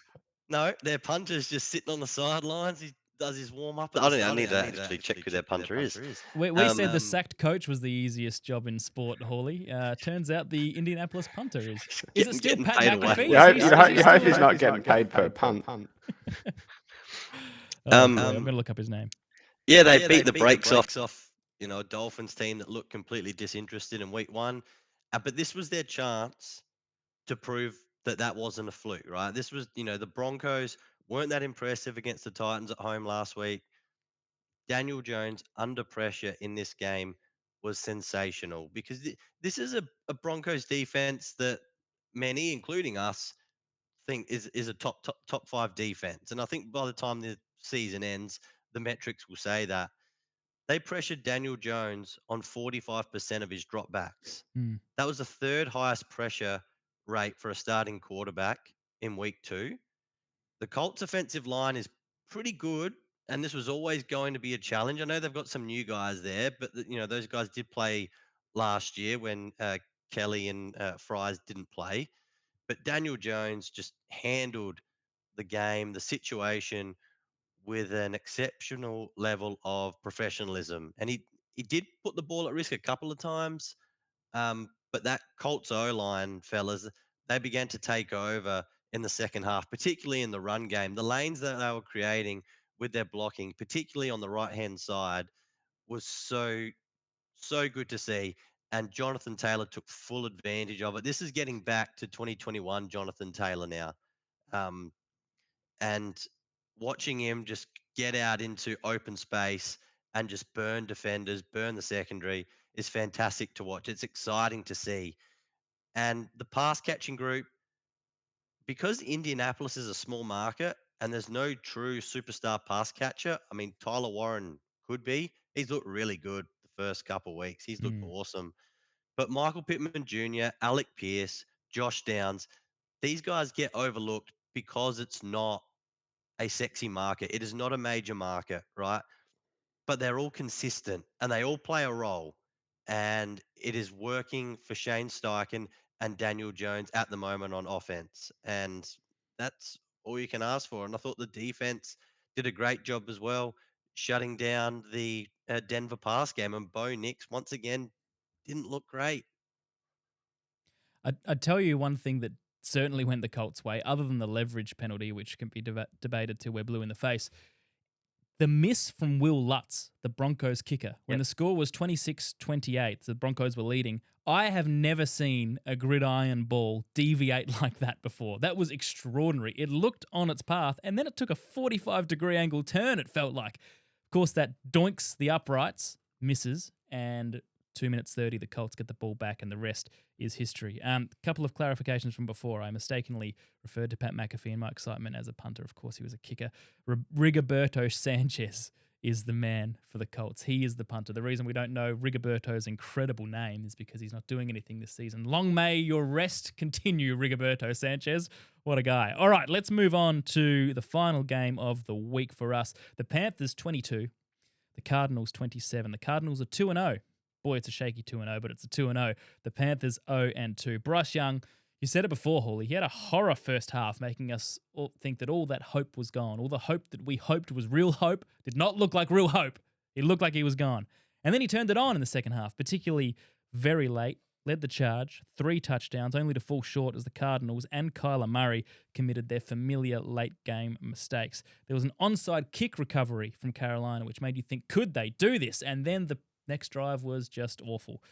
no, their punter's just sitting on the sidelines. He does his warm up. I need to actually check who their punter is. We said the sacked coach was the easiest job in sport, Hawley. Turns out the Indianapolis punter is. Is it still Getting Pat paid away. McAfee? You hope he's not getting paid per punt. I'm going to look up his name. Yeah, they beat the brakes off, a Dolphins team that looked completely disinterested in week one. But this was their chance to prove that wasn't a fluke, right? This was, the Broncos weren't that impressive against the Titans at home last week. Daniel Jones under pressure in this game was sensational because this is a Broncos defense that many, including us, think is a top five defense. And I think by the time the season ends, the metrics will say that. They pressured Daniel Jones on 45% of his dropbacks. That was the third highest pressure rate for a starting quarterback in week 2. The Colts offensive line is pretty good, and this was always going to be a challenge. I know they've got some new guys there, but those guys did play last year when Kelly and Fries didn't play. But Daniel Jones just handled the game, the situation, with an exceptional level of professionalism. And he did put the ball at risk a couple of times, but that Colts O-line, fellas, they began to take over in the second half, particularly in the run game. The lanes that they were creating with their blocking, particularly on the right-hand side, was so good to see. And Jonathan Taylor took full advantage of it. This is getting back to 2021 Jonathan Taylor now. And watching him just get out into open space and just burn defenders, burn the secondary is fantastic to watch. It's exciting to see. And the pass catching group, because Indianapolis is a small market and there's no true superstar pass catcher. I mean, Tyler Warren could be. He's looked really good the first couple of weeks. He's looked awesome. But Michael Pittman Jr., Alec Pierce, Josh Downs, these guys get overlooked because it's not a sexy market. It is not a major market, right? But they're all consistent and they all play a role. And it is working for Shane Steichen and Daniel Jones at the moment on offense. And that's all you can ask for. And I thought the defense did a great job as well, shutting down the Denver pass game. And Bo Nix, once again, didn't look great. I'd tell you one thing that certainly went the Colts' way, other than the leverage penalty, which can be debated till we're blue in the face. The miss from Will Lutz, the Broncos kicker, when the score was 26-28, the Broncos were leading. I have never seen a gridiron ball deviate like that before. That was extraordinary. It looked on its path, and then it took a 45-degree angle turn, it felt like. Of course, that doinks the uprights, misses, and 2 minutes 30, the Colts get the ball back, and the rest is history. Couple of clarifications from before. I mistakenly referred to Pat McAfee in my excitement as a punter. Of course, he was a kicker. Rigoberto Sanchez is the man for the Colts. He is the punter. The reason we don't know Rigoberto's incredible name is because he's not doing anything this season. Long may your rest continue, Rigoberto Sanchez. What a guy. All right, let's move on to the final game of the week for us. The Panthers 22, the Cardinals 27. The Cardinals are 2-0. Boy, it's a shaky 2-0, but it's a 2-0. The Panthers 0-2. Bryce Young, you said it before, Hawley. He had a horror first half, making us all think that all that hope was gone. All the hope that we hoped was real hope did not look like real hope. It looked like he was gone. And then he turned it on in the second half, particularly very late, led the charge, 3 touchdowns, only to fall short as the Cardinals and Kyler Murray committed their familiar late-game mistakes. There was an onside kick recovery from Carolina, which made you think, could they do this? And then the Next drive was just awful.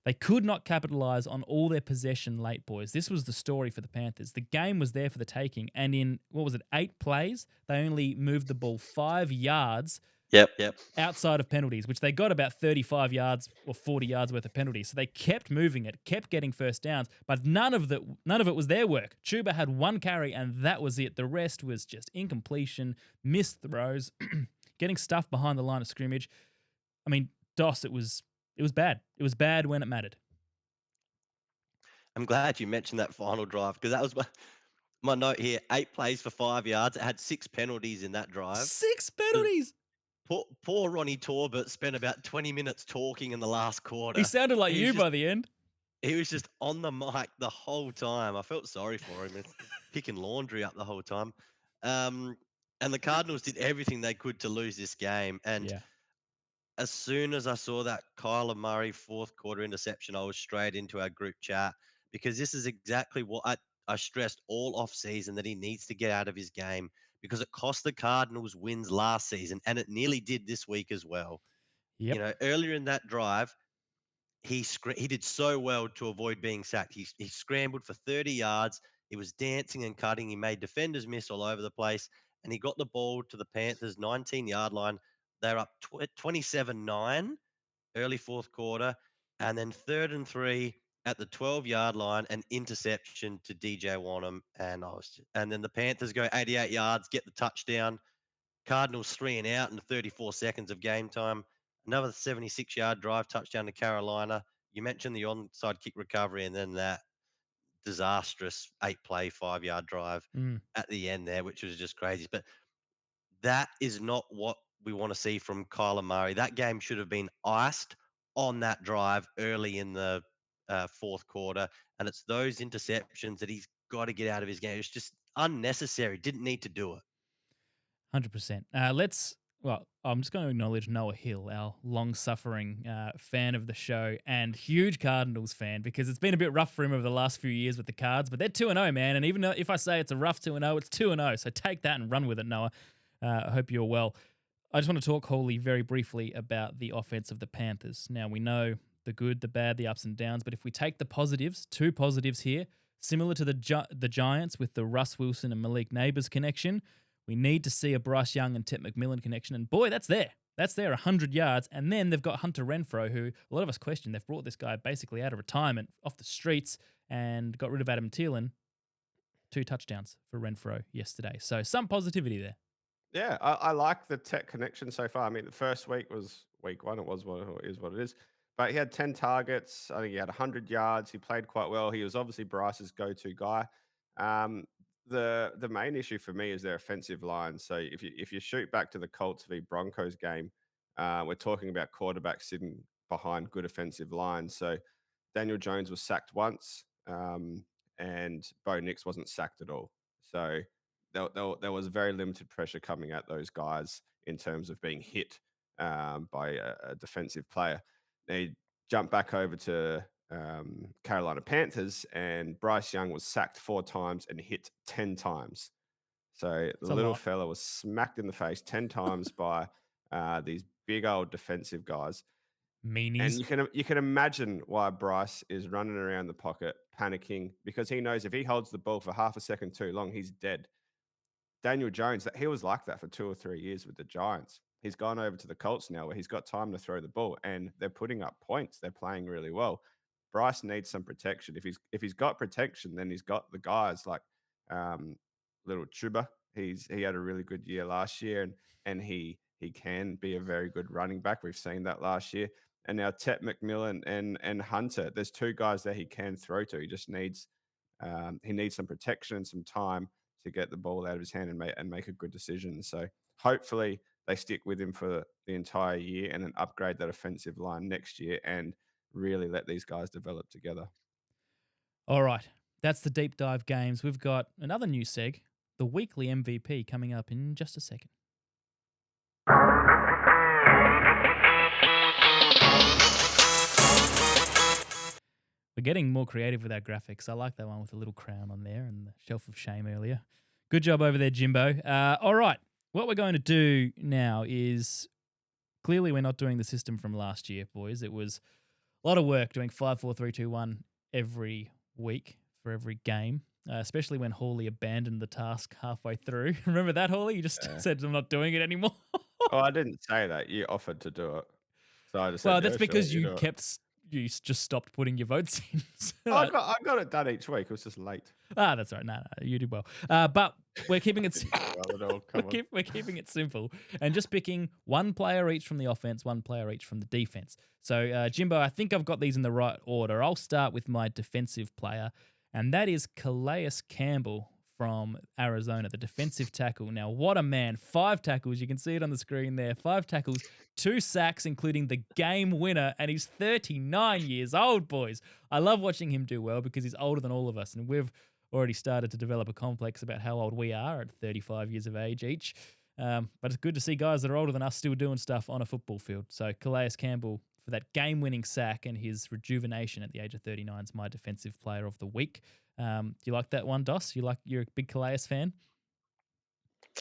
They could not capitalize on all their possession late, boys. This was the story for the Panthers. The game was there for the taking, and in, 8 plays, they only moved the ball 5 yards Yep. outside of penalties, which they got about 35 yards or 40 yards worth of penalties. So they kept moving it, kept getting first downs, but none of it was their work. Chuba had 1 carry, and that was it. The rest was just incompletion, missed throws, getting stuff behind the line of scrimmage. I mean, Doss, it was bad. It was bad when it mattered. I'm glad you mentioned that final drive because that was my note here. 8 plays for 5 yards. It had 6 penalties in that drive. 6 penalties. Poor Ronnie Torbert spent about 20 minutes talking in the last quarter. He sounded like you just, by the end. He was just on the mic the whole time. I felt sorry for him. Picking laundry up the whole time. And the Cardinals did everything they could to lose this game. And as soon as I saw that Kyler Murray 4th quarter interception, I was straight into our group chat because this is exactly what I stressed all off season that he needs to get out of his game because it cost the Cardinals wins last season and it nearly did this week as well. Yep. You know, earlier in that drive, he did so well to avoid being sacked. He scrambled for 30 yards. He was dancing and cutting. He made defenders miss all over the place. And he got the ball to the Panthers' 19-yard line. They're up 27-9 early 4th quarter. And then 3rd and 3 at the 12-yard line, an interception to DJ Wanham. And then the Panthers go 88 yards, get the touchdown. Cardinals 3 and out in 34 seconds of game time. Another 76-yard drive touchdown to Carolina. You mentioned the onside kick recovery and then that disastrous 8-play, 5-yard drive at the end there, which was just crazy. But that is not what we want to see from Kyler Murray. That game should have been iced on that drive early in the 4th quarter. And it's those interceptions that he's got to get out of his game. It's just unnecessary. Didn't need to do it. 100%. I'm just going to acknowledge Noah Hill, our long-suffering fan of the show and huge Cardinals fan, because it's been a bit rough for him over the last few years with the Cards, but they're 2-0, man. And even though if I say it's a rough 2-0, it's 2-0. So take that and run with it, Noah. I hope you're well. I just want to talk, Holy, very briefly about the offense of the Panthers. Now, we know the good, the bad, the ups and downs, but if we take the positives, 2 positives here, similar to the Giants with the Russ Wilson and Malik Neighbors connection, we need to see a Bryce Young and Ted McMillan connection. And boy, that's there. That's there, 100 yards. And then they've got Hunter Renfrow, who a lot of us question. They've brought this guy basically out of retirement, off the streets, and got rid of Adam Thielen. 2 touchdowns for Renfrow yesterday. So some positivity there. Yeah, I like the tech connection so far. I mean, the first week was week 1. It was what it is. But he had 10 targets. I think he had 100 yards. He played quite well. He was obviously Bryce's go-to guy. The main issue for me is their offensive line. So if you shoot back to the Colts v Broncos game, we're talking about quarterbacks sitting behind good offensive lines. So Daniel Jones was sacked once, and Bo Nix wasn't sacked at all. So there was very limited pressure coming at those guys in terms of being hit by a defensive player. They jumped back over to Carolina Panthers, and Bryce Young was sacked 4 times and hit 10 times. So the little fella was smacked in the face 10 times by these big old defensive guys. Meanies. And you can imagine why Bryce is running around the pocket, panicking, because he knows if he holds the ball for half a second too long, he's dead. Daniel Jones, he was like that for 2 or 3 years with the Giants. He's gone over to the Colts now where he's got time to throw the ball and they're putting up points. They're playing really well. Bryce needs some protection. If he's got protection, then he's got the guys like little Chuba. He had a really good year last year and he can be a very good running back. We've seen that last year. And now Ted McMillan and Hunter, there's 2 guys that he can throw to. He just needs some protection and some time to get the ball out of his hand and make a good decision. So hopefully they stick with him for the entire year and then upgrade that offensive line next year and really let these guys develop together. All right. That's the deep dive games. We've got another new seg, the weekly MVP, coming up in just a second. We're getting more creative with our graphics. I like that one with the little crown on there and the shelf of shame earlier. Good job over there, Jimbo. All right. What we're going to do now is Clearly, we're not doing the system from last year, boys. It was a lot of work doing 5-4-3-2-1 every week for every game, especially when Hawley abandoned the task halfway through. Remember that, Hawley? You just Yeah. said, I'm not doing it anymore. Oh, I didn't say that. You offered to do it. So I just said, Well, yeah, that's sure, because you you do it. just stopped putting your votes in. I got it done each week. It was just late. That's right. No, you did well. But we're keeping it. Well at all. Come on. We're keeping it simple and just picking one player each from the offense, one player each from the defense. So, Jimbo, I think I've got these in the right order. I'll start with my defensive player, and that is Calais Campbell from Arizona, the defensive tackle. Now, what a man. 5 tackles. You can see it on the screen there. 5 tackles, 2 sacks, including the game winner, and he's 39 years old, boys. I love watching him do well because he's older than all of us, and we've already started to develop a complex about how old we are at 35 years of age each. But it's good to see guys that are older than us still doing stuff on a football field. So Calais Campbell, for that game-winning sack and his rejuvenation at the age of 39, is my defensive player of the week. Do you like that one, Dos? You're a big Calais fan?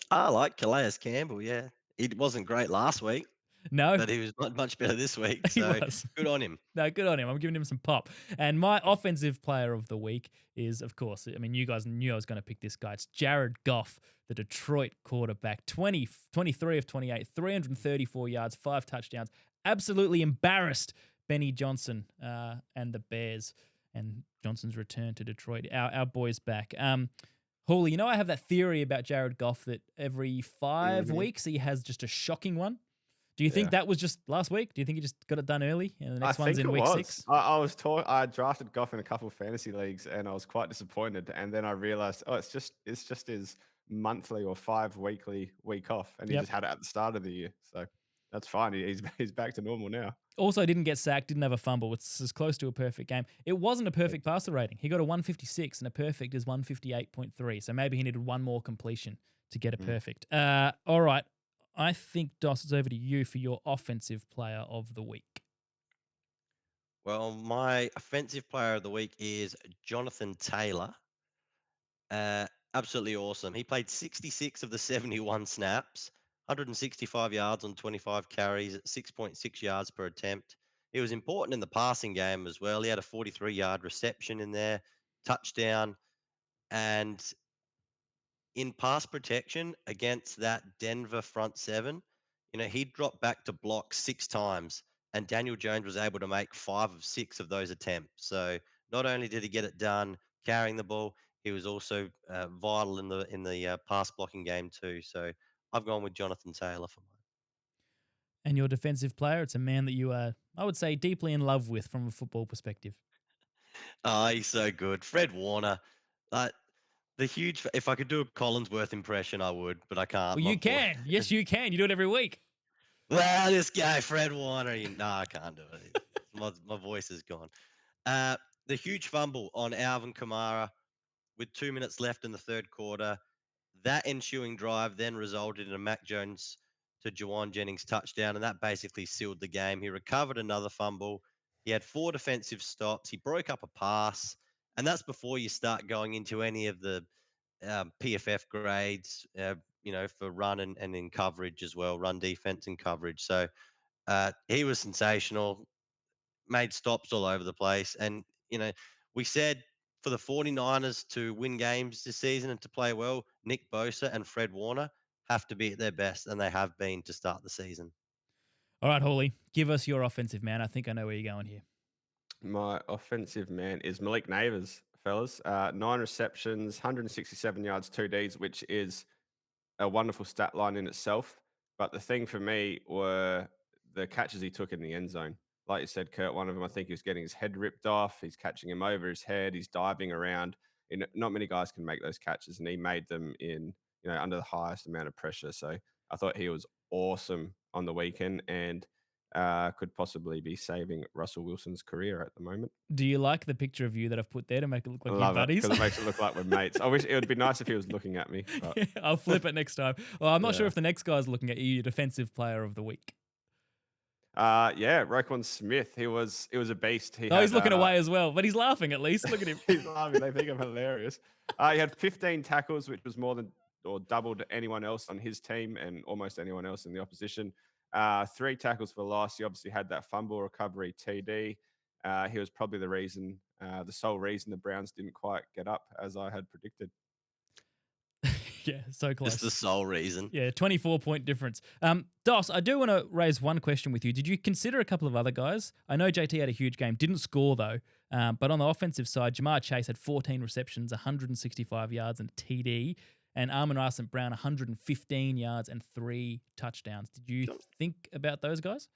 I like Calais Campbell. Yeah, he wasn't great last week, No, but he was much better this week. he So was. good on him. No, good on him. I'm giving him some pop. And my offensive player of the week is, of course, I mean, you guys knew I was going to pick this guy. It's Jared Goff, the Detroit quarterback. 23 of 28, 334 yards, 5 touchdowns. Absolutely embarrassed Benny Johnson and the Bears. And Johnson's return to Detroit. Our boys back. Hawley, you know I have that theory about Jared Goff that every 5 weeks he has just a shocking one. Do you think that was just last week? Do you think he just got it done early and the next one's in week 6? I drafted Goff in a couple of fantasy leagues and I was quite disappointed. And then I realized, it's just his monthly or 5-weekly week off, and he Yep. just had it at the start of the year. So that's fine. He's back to normal now. Also, didn't get sacked, didn't have a fumble. It's as close to a perfect game. It wasn't a perfect passer rating. He got a 156, and a perfect is 158.3. So maybe he needed one more completion to get a perfect. All right. I think, Dos, it's over to you for your offensive player of the week. Well, my offensive player of the week is Jonathan Taylor. Absolutely awesome. He played 66 of the 71 snaps, 165 yards on 25 carries at 6.6 yards per attempt. He was important in the passing game as well. He had a 43-yard reception in there, touchdown, and in pass protection against that Denver front seven, he dropped back to block 6 times, and Daniel Jones was able to make 5 of 6 of those attempts. So not only did he get it done carrying the ball, he was also vital in the pass blocking game too. So I've gone with Jonathan Taylor for mine. And your defensive player, it's a man that you are, I would say, deeply in love with from a football perspective. Oh, he's so good. Fred Warner. If I could do a Collinsworth impression, I would, but I can't. Well, you can. Yes, you can. You do it every week. Well, this guy, Fred Warner, no, I can't do it. My voice is gone. The huge fumble on Alvin Kamara with 2 minutes left in the third quarter. That ensuing drive then resulted in a Mac Jones to Juwan Jennings touchdown, and that basically sealed the game. He recovered another fumble. He had 4 defensive stops. He broke up a pass, and that's before you start going into any of the PFF grades, for run and in coverage as well, run defense and coverage. So he was sensational, made stops all over the place. And, we said for the 49ers to win games this season and to play well, Nick Bosa and Fred Warner have to be at their best, and they have been to start the season. All right, Hawley, give us your offensive man. I think I know where you're going here. My offensive man is Malik Neighbors, fellas. 9 receptions, 167 yards, 2 Ds, which is a wonderful stat line in itself. But the thing for me were the catches he took in the end zone. Like you said, Curt, one of them, I think he was getting his head ripped off. He's catching him over his head. He's diving around. Not many guys can make those catches, and he made them in, under the highest amount of pressure. So I thought he was awesome on the weekend, and could possibly be saving Russell Wilson's career at the moment. Do you like the picture of you that I've put there to make it look like Love your buddies? because it makes it look like we're mates. I wish it would be nice if he was looking at me. But I'll flip it next time. Well, I'm not sure Yeah. if the next guy's looking at you, your defensive player of the week. Roquan Smith. He was a beast. He's looking away as well, but he's laughing at least. Look at him. He's laughing. They think I'm hilarious. He had 15 tackles, which was more than or doubled anyone else on his team and almost anyone else in the opposition. 3 tackles for loss. He obviously had that fumble recovery TD. He was probably the sole reason the Browns didn't quite get up as I had predicted. Yeah, so close. It's the sole reason. Yeah, 24-point difference. Dos, I do want to raise one question with you. Did you consider a couple of other guys? I know JT had a huge game, didn't score though. But on the offensive side, Jamar Chase had 14 receptions, 165 yards and TD, and Amon-Ra St. Brown 115 yards and 3 touchdowns. Did you think about those guys?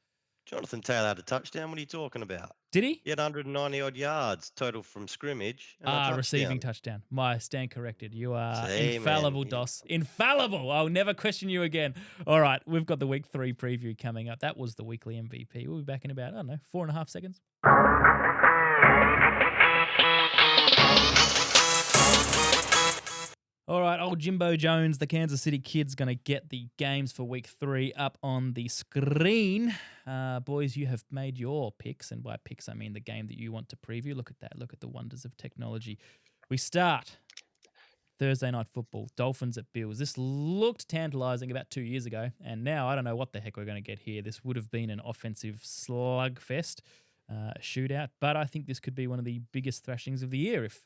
Jonathan Taylor had a touchdown. What are you talking about? Did he? He had 190 odd yards total from scrimmage. And Receiving touchdown. My stand corrected. You are See, infallible, man. Dos. Infallible. I'll never question you again. All right, we've got the week 3 preview coming up. That was the weekly MVP. We'll be back in about, 4.5 seconds. All right, old Jimbo Jones, the Kansas City Kid's going to get the games for week 3 up on the screen. Boys, you have made your picks, and by picks, I mean the game that you want to preview. Look at that. Look at the wonders of technology. We start Thursday night football, Dolphins at Bills. This looked tantalizing about 2 years ago, and now I don't know what the heck we're going to get here. This would have been an offensive slugfest, shootout, but I think this could be one of the biggest thrashings of the year if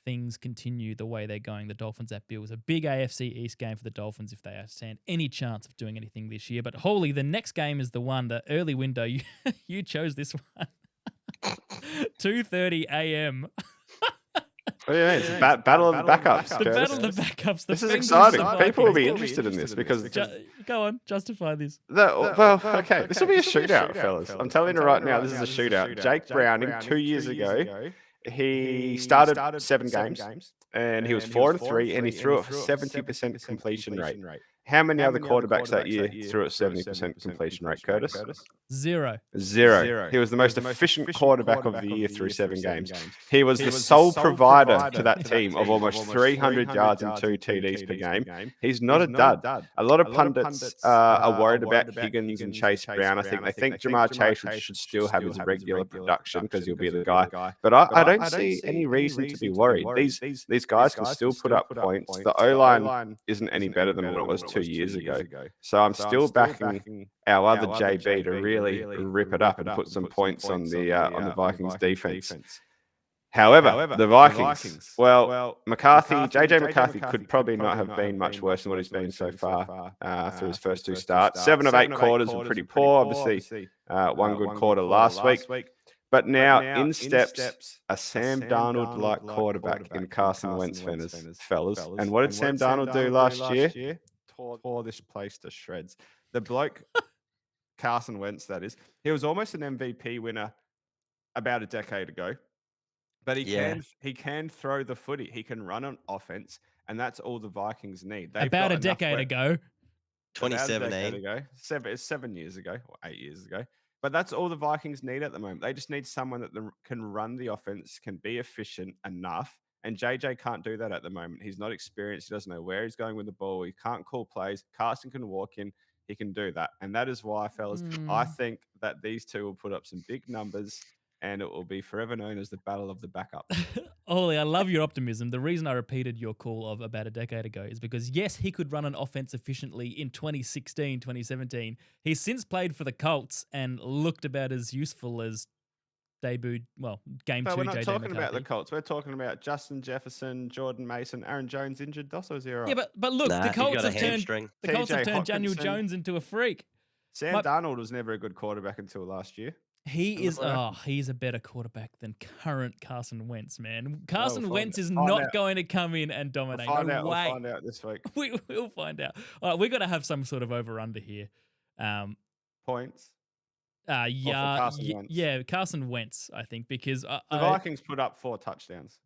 things continue the way they're going. The Dolphins at Bills, a big AFC East game for the Dolphins if they stand any chance of doing anything this year. But holy, the next game is the one, the early window. You chose this one. 2:30 a.m. Oh, yeah, it's battle of the backups. The battle of the backups. This is exciting. People will be interested in this because... Go on, justify this. Okay, this will be a shootout, fellas. I'm telling you right now, this is a shootout. Jake Browning, 2 years ago, he started 7 games, and he was 4-3, and he threw it for 70% completion rate. How many other quarterbacks that year threw at 70% completion rate, Curtis? Zero. He was the most efficient quarterback of the year through 7 games. He was the sole provider to that team of almost 300 yards and 2 TDs per game. He's not a dud. A lot of pundits are worried about Higgins and Chase Brown. I think Jamar Chase should still have his regular production because he'll be the guy. But I don't see any reason to be worried. These guys can still put up points. The O-line isn't any better than what it was 2 years ago. So I'm still backing our other JB to really rip it up and put some points on the Vikings defense. However, the Vikings, well, JJ McCarthy could probably not have been much worse than what he's been so far through his first 2 starts. 7 of 8 quarters were pretty poor. Obviously, one good quarter last week. But now in steps a Sam Darnold-like quarterback in Carson Wentz, fellas. And what did Sam Darnold do last year? Tore this place to shreds. The bloke, Carson Wentz, that is, he was almost an MVP winner about a decade ago. But he can throw the footy. He can run an offense, and that's all the Vikings need. About a decade ago. 2017. It's 7 years ago or 8 years ago. But that's all the Vikings need at the moment. They just need someone that can run the offense, can be efficient enough. And JJ can't do that at the moment. He's not experienced. He doesn't know where he's going with the ball. He can't call plays. Carson can walk in. He can do that. And that is why, fellas, I think that these two will put up some big numbers, and it will be forever known as the battle of the backup. Ollie, I love your optimism. The reason I repeated your call of about a decade ago is because, yes, he could run an offense efficiently in 2016, 2017. He's since played for the Colts and looked about as useful as debuted, game 2 But we're not JJ talking McCarthy. about the Colts. We're talking about Justin Jefferson, Jordan Mason, Aaron Jones injured. Dosso zero. Yeah, but look, the Colts have turned TJ Daniel Hockenson. Jones into a freak. Sam Darnold was never a good quarterback until last year. He's a better quarterback than current Carson Wentz, man. Carson Wentz is not going to come in and dominate. We'll No way. We'll find out this week. We'll find out. All right, we've got to have some sort of over-under here. Points. Carson Wentz, I think, because the Vikings put up 4 touchdowns.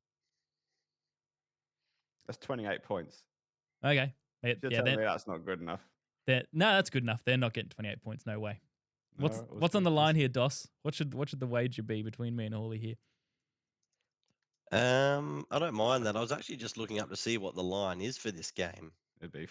That's 28 points. Okay. That's not good enough. No, that's good enough. They're not getting 28 points. No way. What's on the line here, Dos? What should the wager be between me and Hawley here? I don't mind that. I was actually just looking up to see what the line is for this game. It'd be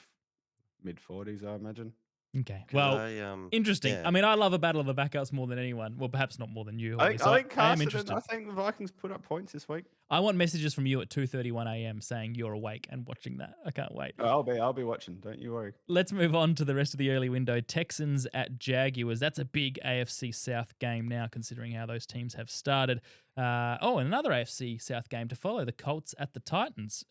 mid-40s, I imagine. Okay. 'Cause Well, I, interesting. yeah. I mean, I love a battle of the backups more than anyone. Well, perhaps not more than you. I think Obviously. I am Carson. interested. I think the Vikings put up points this week. I want messages from you at 2:31 a.m. saying you're awake and watching that. I can't wait. I'll be watching. Don't you worry. Let's move on to the rest of the early window. Texans at Jaguars. That's a big AFC South game now, considering how those teams have started. And another AFC South game to follow. The Colts at the Titans.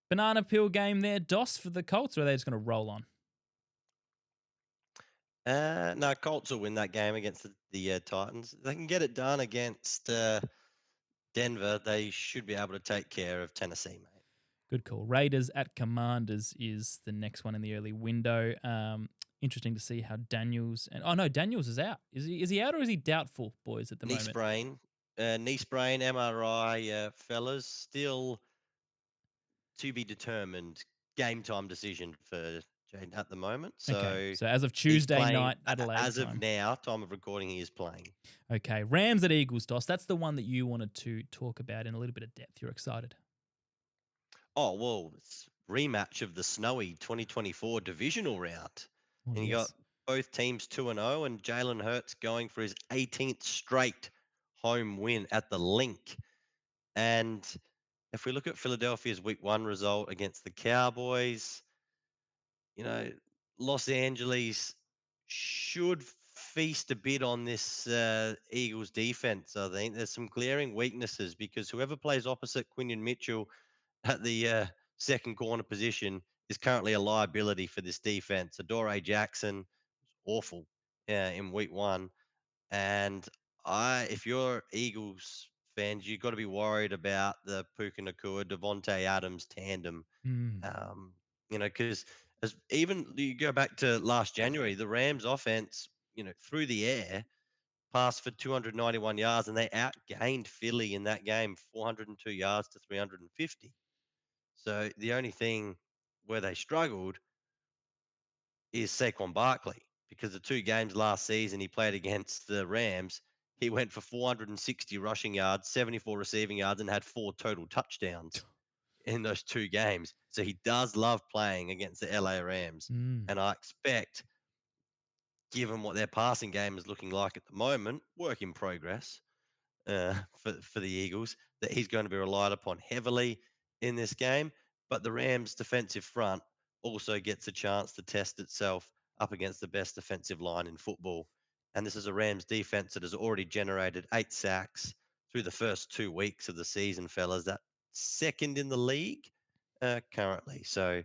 Banana peel game there, DOS for the Colts, or are they just going to roll on? No, Colts will win that game against the Titans. They can get it done against Denver. They should be able to take care of Tennessee, mate. Good call. Raiders at Commanders is the next one in the early window. Interesting to see how Daniels Daniels is out. Is he out or is he doubtful, boys, at the moment? Knee sprain, MRI, fellas. Still to be determined. Game time decision for Jaden at the moment. Okay. So as of Tuesday night, Adelaide as time. of now, time of recording, he is playing. Okay. Rams at Eagles, DOS. That's the one that you wanted to talk about in a little bit of depth. You're excited. Oh, well, it's rematch of the snowy 2024 divisional round. Oh, And you got both teams 2-0, and Jalen Hurts going for his 18th straight home win at the Link. And if we look at Philadelphia's week 1 result against the Cowboys, Los Angeles should feast a bit on this Eagles defense. I think there's some glaring weaknesses because whoever plays opposite Quinion Mitchell at the second corner position is currently a liability for this defense. Adoree Jackson, awful in week 1. And if you're Eagles fans, you've got to be worried about the Puka Nacua, Devontae Adams tandem. Because even you go back to last January, the Rams offense, through the air, passed for 291 yards, and they outgained Philly in that game, 402 yards to 350. So the only thing where they struggled is Saquon Barkley, because the 2 games last season he played against the Rams, he went for 460 rushing yards, 74 receiving yards, and had 4 total touchdowns in those 2 games. So he does love playing against the LA Rams. And I expect, given what their passing game is looking like at the moment, work in progress for the Eagles, that he's going to be relied upon heavily in this game. But the Rams' defensive front also gets a chance to test itself up against the best defensive line in football. And this is a Rams defense that has already generated 8 sacks through the first 2 weeks of the season, fellas. That's second in the league currently. So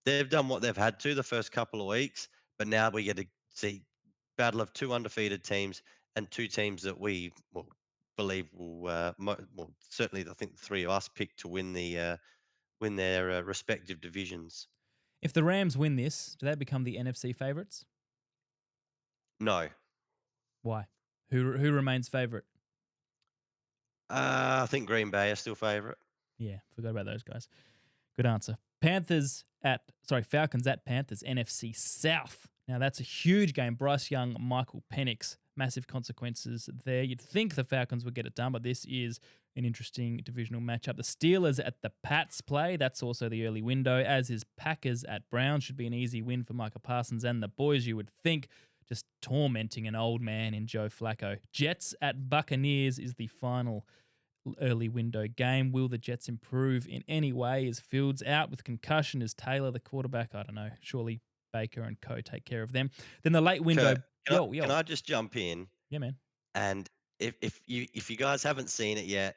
they've done what they've had to the first couple of weeks, but now we get to see battle of 2 undefeated teams and 2 teams that we believe will certainly I think the 3 of us picked to win their respective divisions. If the Rams win this, do they become the NFC favorites? No. Why? Who remains favorite? I think Green Bay are still favorite. Yeah, forgot about those guys. Good answer. Falcons at Panthers, NFC South. Now that's a huge game. Bryce Young, Michael Penix, massive consequences there. You'd think the Falcons would get it done, but this is an interesting divisional matchup. The Steelers at the Pats play. That's also the early window, as is Packers at Browns. Should be an easy win for Micah Parsons and the boys, you would think. Just tormenting an old man in Joe Flacco. Jets at Buccaneers is the final early window game. Will the Jets improve in any way? Is Fields out with concussion? Is Taylor the quarterback? I don't know. Surely Baker and co take care of them. Then the late window. Kurt, can I just jump in? Yeah, man. And if you guys haven't seen it yet,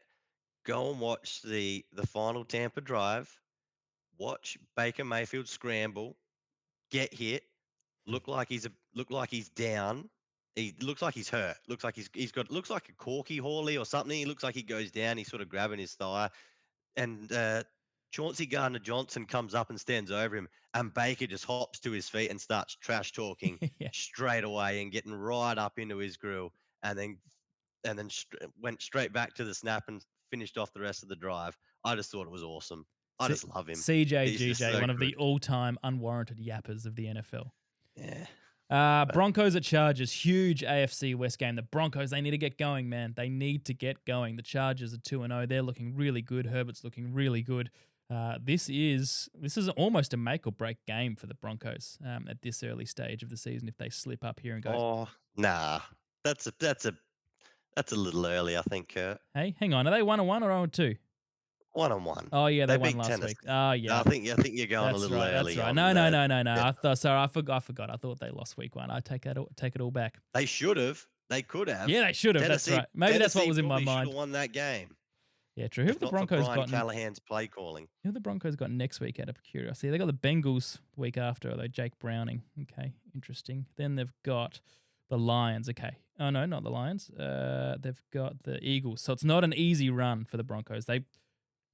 go and watch the final Tampa drive. Watch Baker Mayfield scramble, get hit, look like he's down. He looks like he's hurt. Looks like looks like a corky Hawley or something. He looks like he goes down. He's sort of grabbing his thigh, and Chauncey Gardner-Johnson comes up and stands over him, and Baker just hops to his feet and starts trash talking straight away and getting right up into his grill, and then went straight back to the snap and finished off the rest of the drive. I just thought it was awesome. I just love him. CJGJ, so one of good. the all-time unwarranted yappers of the NFL. Yeah. Broncos at Chargers, huge AFC West game. The Broncos, they need to get going, man. They need to get going. The Chargers are 2-0. They're looking really good. Herbert's looking really good. This is almost a make or break game for the Broncos at this early stage of the season. If they slip up here and go, Oh, nah. That's a little early, I think, Curt. hey, hang on, are they 1-1 or 0-2? 1-1. Oh yeah, they won beat last Tennessee. week. Oh yeah, I think you're going a that's little right. early. That's right. on No. the- Sorry, I forgot. I thought they lost week 1. I take it all back. They should have. They could have. Yeah, they should have. That's right. Maybe that's what was in my Tennessee mind. Should have won that game. Yeah, true. Who have If the not for Broncos Brian got? Callahan's play calling. Who have the Broncos got next week? Out of curiosity, they got the Bengals the week after, although Jake Browning. Okay, interesting. Then they've got the Lions. Okay. Oh no, not the Lions. They've got the Eagles. So it's not an easy run for the Broncos. They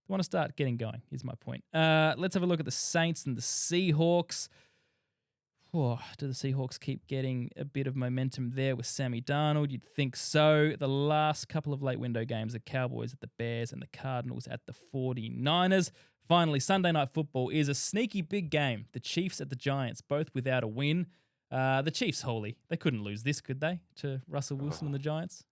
want to start getting going. Is my point. Let's have a look at the Saints and the Seahawks. Oh, do the Seahawks keep getting a bit of momentum there with Sammy Darnold? You'd think so. The last couple of late window games, the Cowboys at the Bears and the Cardinals at the 49ers. Finally, Sunday Night Football is a sneaky big game. The Chiefs at the Giants, both without a win. The Chiefs, holy. They couldn't lose this, could they, to Russell Wilson and the Giants?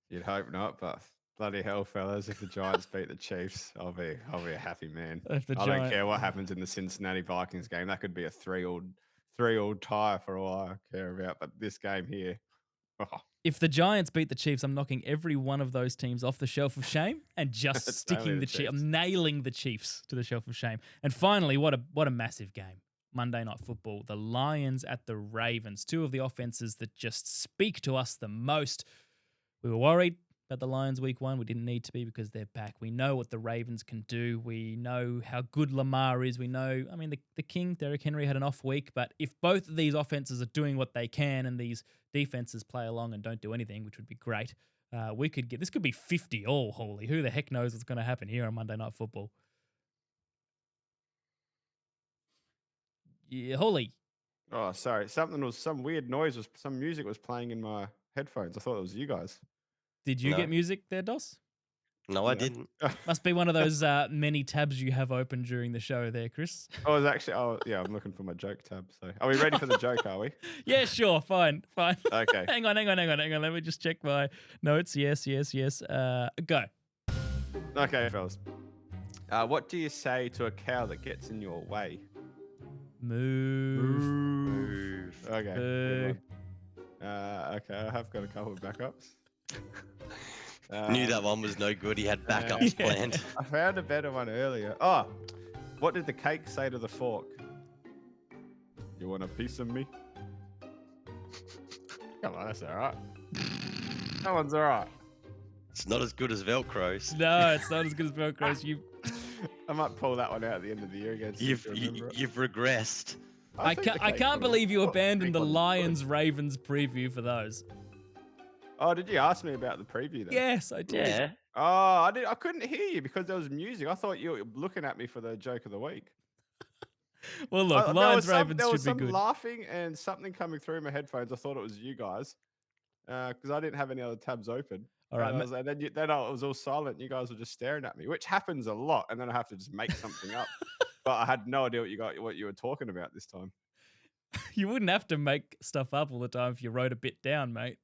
You'd hope not, but bloody hell, fellas! If the Giants beat the Chiefs, I'll be a happy man. I don't care what happens in the Cincinnati Vikings game. That could be a 3-3 tie for all I care about. But this game here, If the Giants beat the Chiefs, I'm knocking every one of those teams off the shelf of shame and just It's sticking only the the Chiefs. Chiefs. I'm nailing the Chiefs to the shelf of shame. And finally, what a massive game. Monday Night Football. The Lions at the Ravens. Two of the offenses that just speak to us the most. We were worried about the Lions week 1. We didn't need to be because they're back. We know what the Ravens can do. We know how good Lamar is. We know, I mean, the King, Derrick Henry, had an off week. But if both of these offenses are doing what they can and these defenses play along and don't do anything, which would be great, this could be 50 all, holy. Who the heck knows what's going to happen here on Monday Night Football? Yeah, holy. oh, sorry, some weird noise some music was playing in my headphones. I thought it was you guys. Did you No. get music there, Dos? No, I didn't. Must be one of those many tabs you have open during the show there, Chris. I was actually, yeah, I'm looking for my joke tab. So, are we ready for the joke? Are we? Yeah, sure, fine. Okay. Hang on. Let me just check my notes. Yes. Go. Okay, fellas. What do you say to a cow that gets in your way? Move. Okay. Boo. good one. Okay, I have got a couple of backups. Knew that one was no good. He had backups Yeah. planned. I found a better one earlier. Oh, what did the cake say to the fork? You want a piece of me? Come on, that's all right. That one's all right. It's not as good as Velcro's. No, it's not as good as Velcro's. I might pull that one out at the end of the year again. so you can remember it. You've regressed. I think the can't cake believe you was- abandoned the cake wasn't good. Lions Ravens preview for those. Oh, did you ask me about the preview then? Yes, I did. Yeah. Oh, I couldn't hear you because there was music. I thought you were looking at me for the joke of the week. Well, look, There Lions was some- Ravens there was should be some good. laughing and something coming through my headphones. I thought it was you guys because I didn't have any other tabs open. All right, And, then it was all silent. You guys were just staring at me, which happens a lot. And then I have to just make something up. But I had no idea what you were talking about this time. You wouldn't have to make stuff up all the time if you wrote a bit down, mate.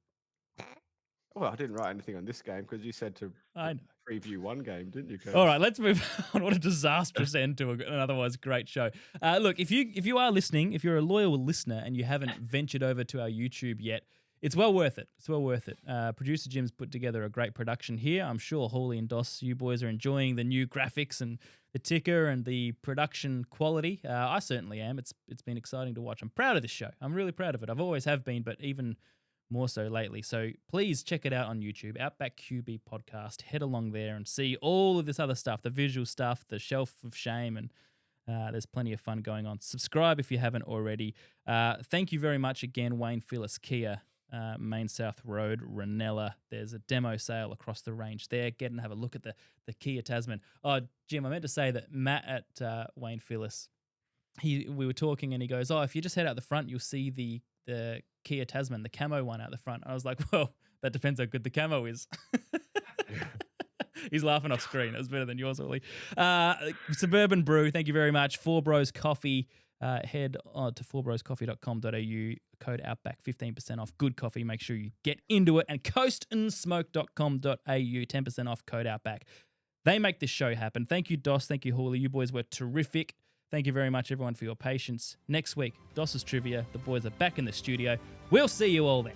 Well, I didn't write anything on this game because you said to I know. preview one game, didn't you, Curt? All right, let's move on. What a disastrous end to an otherwise great show. Look, if you are listening, if you're a loyal listener and you haven't ventured over to our YouTube yet, it's well worth it. It's well worth it. Producer Jim's put together a great production here. I'm sure Hawley and Dos, you boys are enjoying the new graphics and the ticker and the production quality. I certainly am. It's been exciting to watch. I'm proud of this show. I'm really proud of it. I've always have been, but even more so lately. So please check it out on YouTube, Outback QB Podcast. Head along there and see all of this other stuff, the visual stuff, the shelf of shame, and there's plenty of fun going on. Subscribe if you haven't already. Thank you very much again, Wayne Phillis Kia, Main South Road, Reynella. There's a demo sale across the range there. Get and have a look at the Kia Tasman. Oh, Jim, I meant to say that Matt at Wayne Phillis, we were talking and he goes, oh, if you just head out the front, you'll see the Kia Tasman, the camo one out the front. And I was like, well, that depends how good the camo is. He's laughing off screen. It was better than yours, Ollie. Suburban Brew, thank you very much. Four Bros Coffee. Head to fourbroscoffee.com.au, code Outback, 15% off. Good coffee. Make sure you get into it. And coastandsmoke.com.au, 10% off, code Outback. They make this show happen. Thank you, Dos. Thank you, Hawley. You boys were terrific. Thank you very much, everyone, for your patience. Next week, Dos's Trivia. The boys are back in the studio. We'll see you all then.